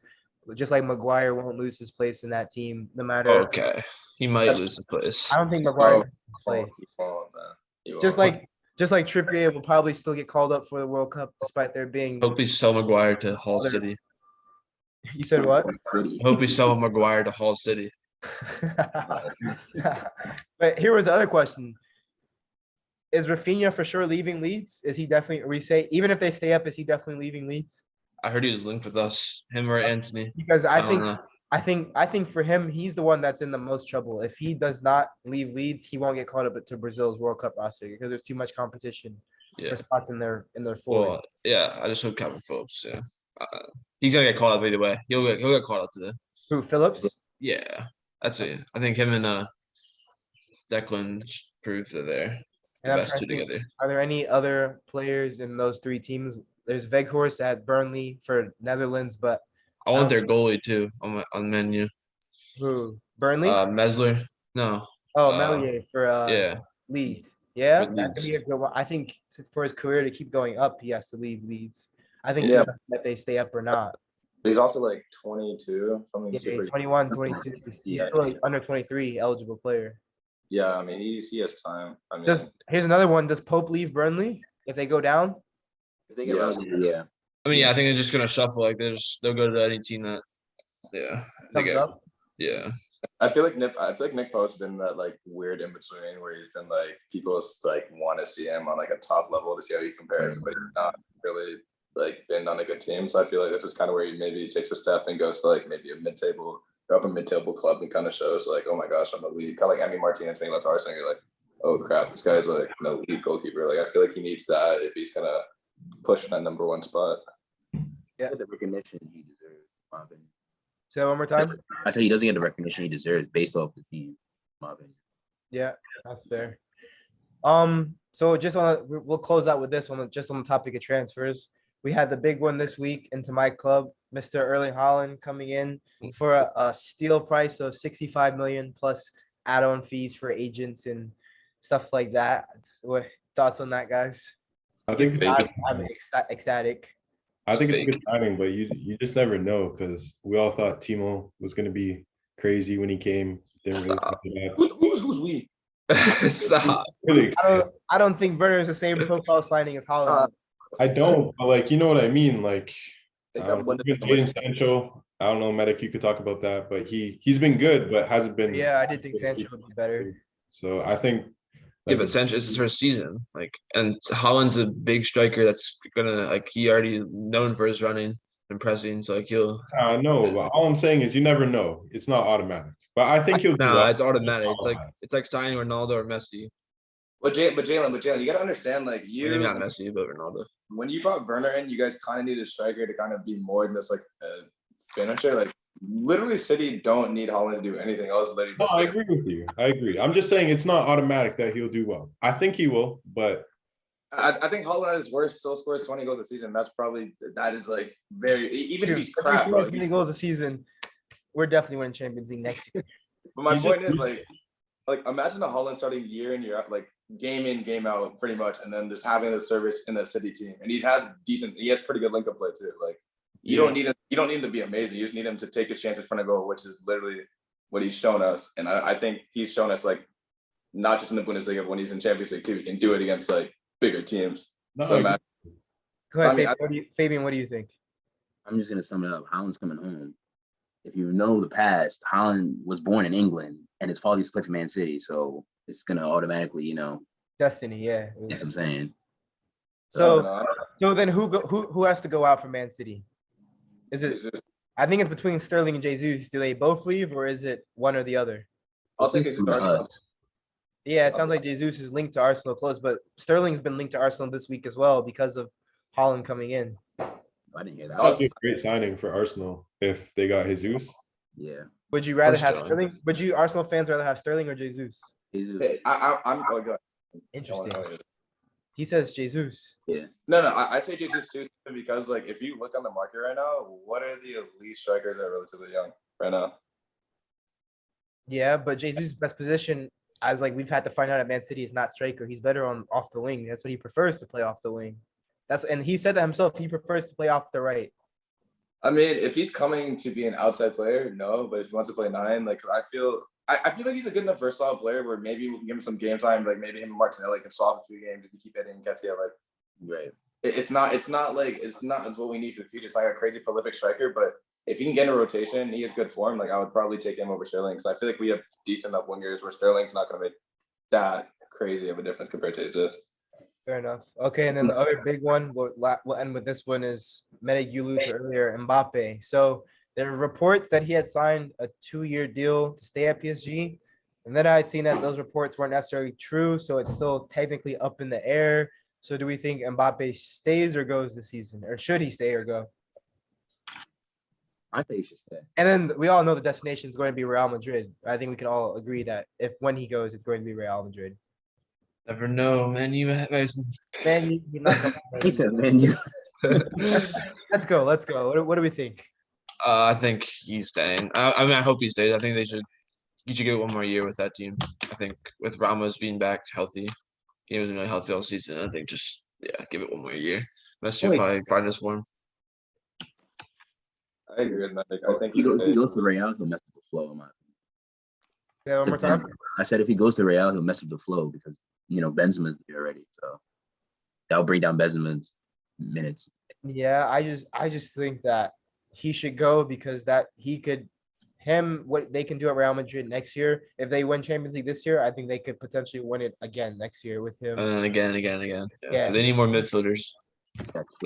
just like Maguire won't lose his place in that team, no matter. okay, he might lose his place. I don't think Maguire Oh, can play. You Just won't. like Trippier will probably still get called up for the World Cup, despite there being. Hope we sell Maguire to Hull Other- City. You said what? Hope we sell Maguire to Hull City. But here was the other question. Is Rafinha for sure leaving Leeds? Is he definitely, we say, even if they stay up, is he definitely leaving Leeds? I heard he was linked with us, him or Anthony. Because I don't know. I think for him, he's the one that's in the most trouble. If he does not leave Leeds, he won't get caught up to Brazil's World Cup roster because there's too much competition Yeah. for spots in their forward. Well, yeah, I just hope Calvin Phillips. Yeah, he's gonna get caught up either way. He'll get caught up today. Who, Phillips? Yeah, that's it. I think him and Declan proved that they're the And I'm best trying two to think, together. are there any other players in those three teams? There's Weghorst at Burnley for Netherlands, but I want their goalie too on menu. who? Burnley? Mesler. No. Melier for Yeah. Leeds. Yeah, For that could be a Leeds. good one. I think for his career to keep going up, he has to leave Leeds. I think Yeah. that they stay up or not. But he's also like 22. Something Yeah, super. 21, 22. He's Yeah. still like under 23 eligible player. Yeah, I mean, he has time. I mean, Here's another one. Does Pope leave Burnley if they go down? If they get Yes. relegated, yeah. I mean, yeah, I think they're just gonna shuffle. Like they'll go to any team that. Yeah. They Thumbs get, up. yeah. I feel like Nick Pope's been that like weird in between where he's been like people like want to see him on like a top level to see how he compares, but he's not really like been on a good team. So I feel like this is kind of where he maybe takes a step and goes to like maybe a mid-table or up a mid-table club and kind of shows like, oh my gosh, I'm a lead. Kind of like Emi Martinez being left to Arsenal. You're like, oh crap, this guy's like an elite goalkeeper. Like I feel like he needs that if he's gonna push that number one spot. Yeah. The recognition he deserves, in my opinion. Say that one more time. I said he doesn't get the recognition he deserves based off the team, in my opinion. Yeah, that's fair. So just we'll close out with this one, just on the topic of transfers. We had the big one this week into my club, Mr. Erling Haaland coming in for a steal price of 65 million plus add-on fees for agents and stuff like that. What thoughts on that, guys? I think If it's a not, good I'm ecstatic. I think it's a Fake. good signing, but you just never know because we all thought Timo was going to be crazy when he came. Didn't really Stop. think of Who's we? Stop. that. Really, I don't think Werner is the same profile signing as Holland. I don't, but like you know what I mean. Like Think that one even Jadon Sancho, I don't know, Medic, you could talk about that, but he's been good, but hasn't been. Yeah, I did think Sancho would be better. So I think. Yeah, Like, but Sanchez is his first season. Like, and Holland's a big striker that's gonna like he already known for his running and pressing. So like he'll no, but all I'm saying is you never know. It's not automatic, but I think he'll do nah, well. it's automatic. It's like signing Ronaldo or Messi. But Jalen, you gotta understand, like Maybe not Messi, but Ronaldo. when you brought Werner in, you guys kind of need a striker to kind of be more than just like a finisher. Like literally, City don't need Holland to do anything else. Literally, No, just, I like, agree with you. I agree. I'm just saying it's not automatic that he'll do well. I think he will, but I think Holland at his worst still scores 20 goals a season. That is like very even if Shoot, he's crap, bro. 20 goals a season, we're definitely winning Champions League next year. But my He's point just- is like imagine a Holland starting year in year out, like game in game out, pretty much, and then just having the service in the City team, and he has pretty good link up play too. Like you don't need him to be amazing. You just need him to take a chance in front of goal, which is literally what he's shown us. And I think he's shown us like not just in the Bundesliga, but when he's in Champions League too, he can do it against like bigger teams. No, So I imagine, Go ahead, I mean, Fabian. What do you think? I'm just gonna sum it up. Holland's coming home. If you know the past, Holland was born in England and his father's played for Man City, so it's gonna automatically, Destiny, yeah. that's what I'm saying. So then who has to go out for Man City? Is it? it's just- I think it's between Sterling and Jesus. Do they both leave, or is it one or the other? I'll take it. Yeah, it sounds like Jesus is linked to Arsenal close, but Sterling's been linked to Arsenal this week as well because of Holland coming in. I didn't hear that. that'd be a great signing for Arsenal if they got Jesus. Yeah. Would you rather Or have Sterling. Sterling? Would you Arsenal fans rather have Sterling or Jesus? Jesus. I'm oh, go ahead. Interesting. He says Jesus. No, I say Jesus too because like if you look on the market right now, what are the elite strikers that are relatively young right now? Yeah, but Jesus' best position, as like we've had to find out at Man City, is not striker. He's better on off the wing. That's what he prefers to play off the wing. And he said that himself. He prefers to play off the right. I mean, if he's coming to be an outside player, no. But if he wants to play 9, like I feel like he's a good enough versatile player where maybe we can give him some game time. Like maybe him and Martinelli can swap a few games if we keep hitting Nketiah. Like Right. it's not what we need for the future. It's like a crazy prolific striker, but if he can get in a rotation, he has good form. Like I would probably take him over Sterling because I feel like we have decent enough wingers where Sterling's not going to make that crazy of a difference compared to Jesus. Fair enough. Okay, and then the other big one, we'll end with this one is Medic, you alluded to earlier, Mbappe. So there are reports that he had signed a 2-year deal to stay at PSG. And then I had seen that those reports weren't necessarily true. So it's still technically up in the air. So do we think Mbappe stays or goes this season? Or should he stay or go? I think he should stay. And then we all know the destination is going to be Real Madrid. I think we can all agree that when he goes, it's going to be Real Madrid. Never know, man. You guys. Man, you're not coming. He said, "Man, you." Let's go. What do we think? I think he's staying. I mean, I hope he stays. I think you should give it one more year with that team. I think with Ramos being back healthy, he wasn't really healthy all season. I think just give it one more year. Messi will probably find his form. I agree with Medic. I think If he goes to Real, he'll mess up the flow. In my opinion. Say that one more time. I said if he goes to Real, he'll mess up the flow because Benzema's there already, so that'll bring down Benzema's minutes. Yeah, I just think that he should go because what they can do at Real Madrid next year. If they win Champions League this year, I think they could potentially win it again next year with him. And then again. Yeah. They need more midfielders.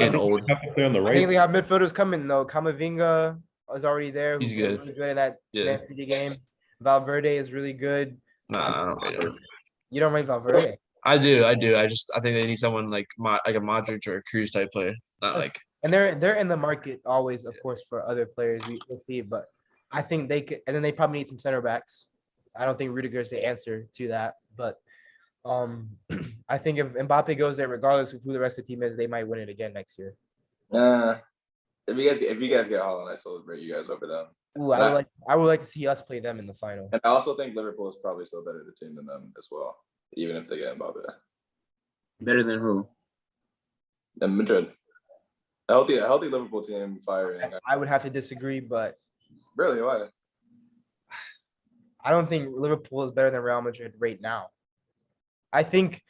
And old. Have to play on the I think they right. have midfielders coming though. Kamavinga is already there. He's who's good. Really good in that Yeah. Man City game. Valverde is really good. Nah, I don't rate him. You don't rate Valverde. I do. I think they need someone like a Modric or a Cruz type player. Not like And they're in the market always, of course, for other players. We'll see, but I think they could. And then they probably need some center backs. I don't think Rudiger is the answer to that, but I think if Mbappe goes there, regardless of who the rest of the team is, they might win it again next year. If you guys get Holland, I celebrate you guys over them. Ooh, I would like to see us play them in the final. And I also think Liverpool is probably still better the team than them as well, even if they get Mbappe. Better than who? And Madrid. A healthy Liverpool team firing. I would have to disagree, but Really, why? I don't think Liverpool is better than Real Madrid right now. I think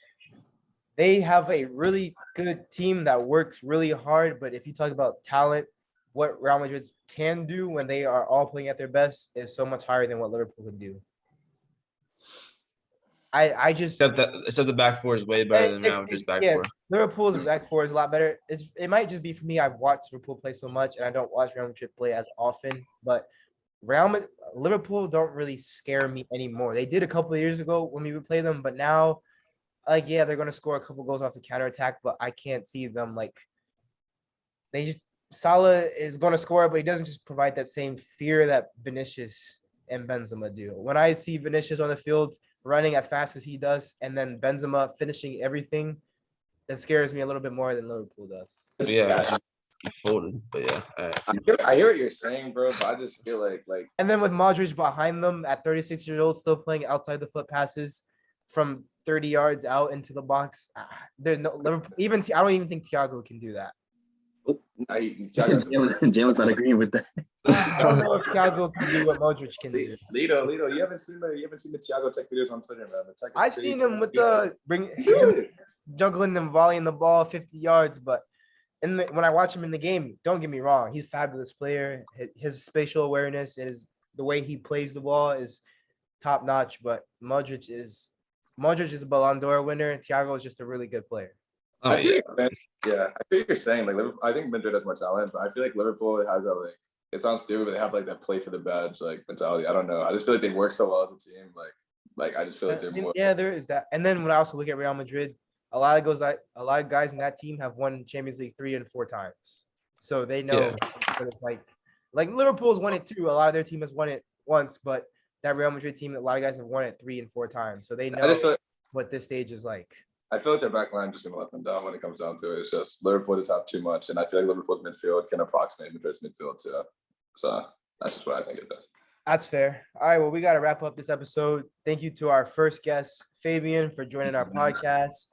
they have a really good team that works really hard, but if you talk about talent, what Real Madrid can do when they are all playing at their best is so much higher than what Liverpool can do. I just Except the back four is way better than Real Madrid's back four. Liverpool's back four is a lot better. It might just be for me. I've watched Liverpool play so much, and I don't watch Real Madrid play as often. But Liverpool don't really scare me anymore. They did a couple of years ago when we would play them, but now, like, yeah, they're gonna score a couple goals off the counterattack, but I can't see them like. Salah is gonna score, but he doesn't just provide that same fear that Vinicius and Benzema do. When I see Vinicius on the field running as fast as he does, and then Benzema finishing everything, that scares me a little bit more than Liverpool does. But yeah, he folded. But yeah, all right. I hear what you're saying, bro, but I just feel like And then with Modric behind them at 36 years old, still playing outside the foot passes from 30 yards out into the box. There's no Liverpool. I don't even think Thiago can do that. James not agreeing with that. I don't know if Thiago can do what Modric can do. Lido, you haven't seen the Thiago Tech videos on Twitter, man. The tech is I've crazy. seen him with him juggling and volleying the ball 50 yards, but when I watch him in the game, don't get me wrong, he's a fabulous player. His spatial awareness is the way he plays the ball is top notch. But Modric is a Ballon d'Or winner. Thiago is just a really good player. Oh, yeah. I feel what you're saying. Like Liverpool, I think Madrid has more talent, but I feel like Liverpool has that like it sounds stupid, but they have like that play for the badge like mentality. I don't know. I just feel like they work so well as a team. Like I just feel like they're more. Yeah, there is that. And then when I also look at Real Madrid, a lot of guys in that team have won Champions League 3 and 4 times, so they know what it's like Liverpool's won it too. A lot of their team has won it once, but that Real Madrid team, a lot of guys have won it 3 and 4 times, so they know what this stage is like. I feel like their back line just gonna let them down when it comes down to it. It's just Liverpool just have too much, and I feel like Liverpool's midfield can approximate Madrid's midfield too. So that's just what I think it does. That's fair. All right, well, we got to wrap up this episode. Thank you to our first guest, Fabian, for joining our podcast.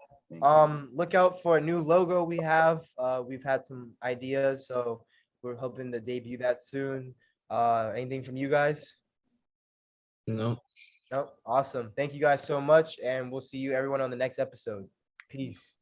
Look out for a new logo we have. We've had some ideas, so we're hoping to debut that soon. Anything from you guys? No. Nope. Awesome. Thank you guys so much, and we'll see you everyone on the next episode. Peace.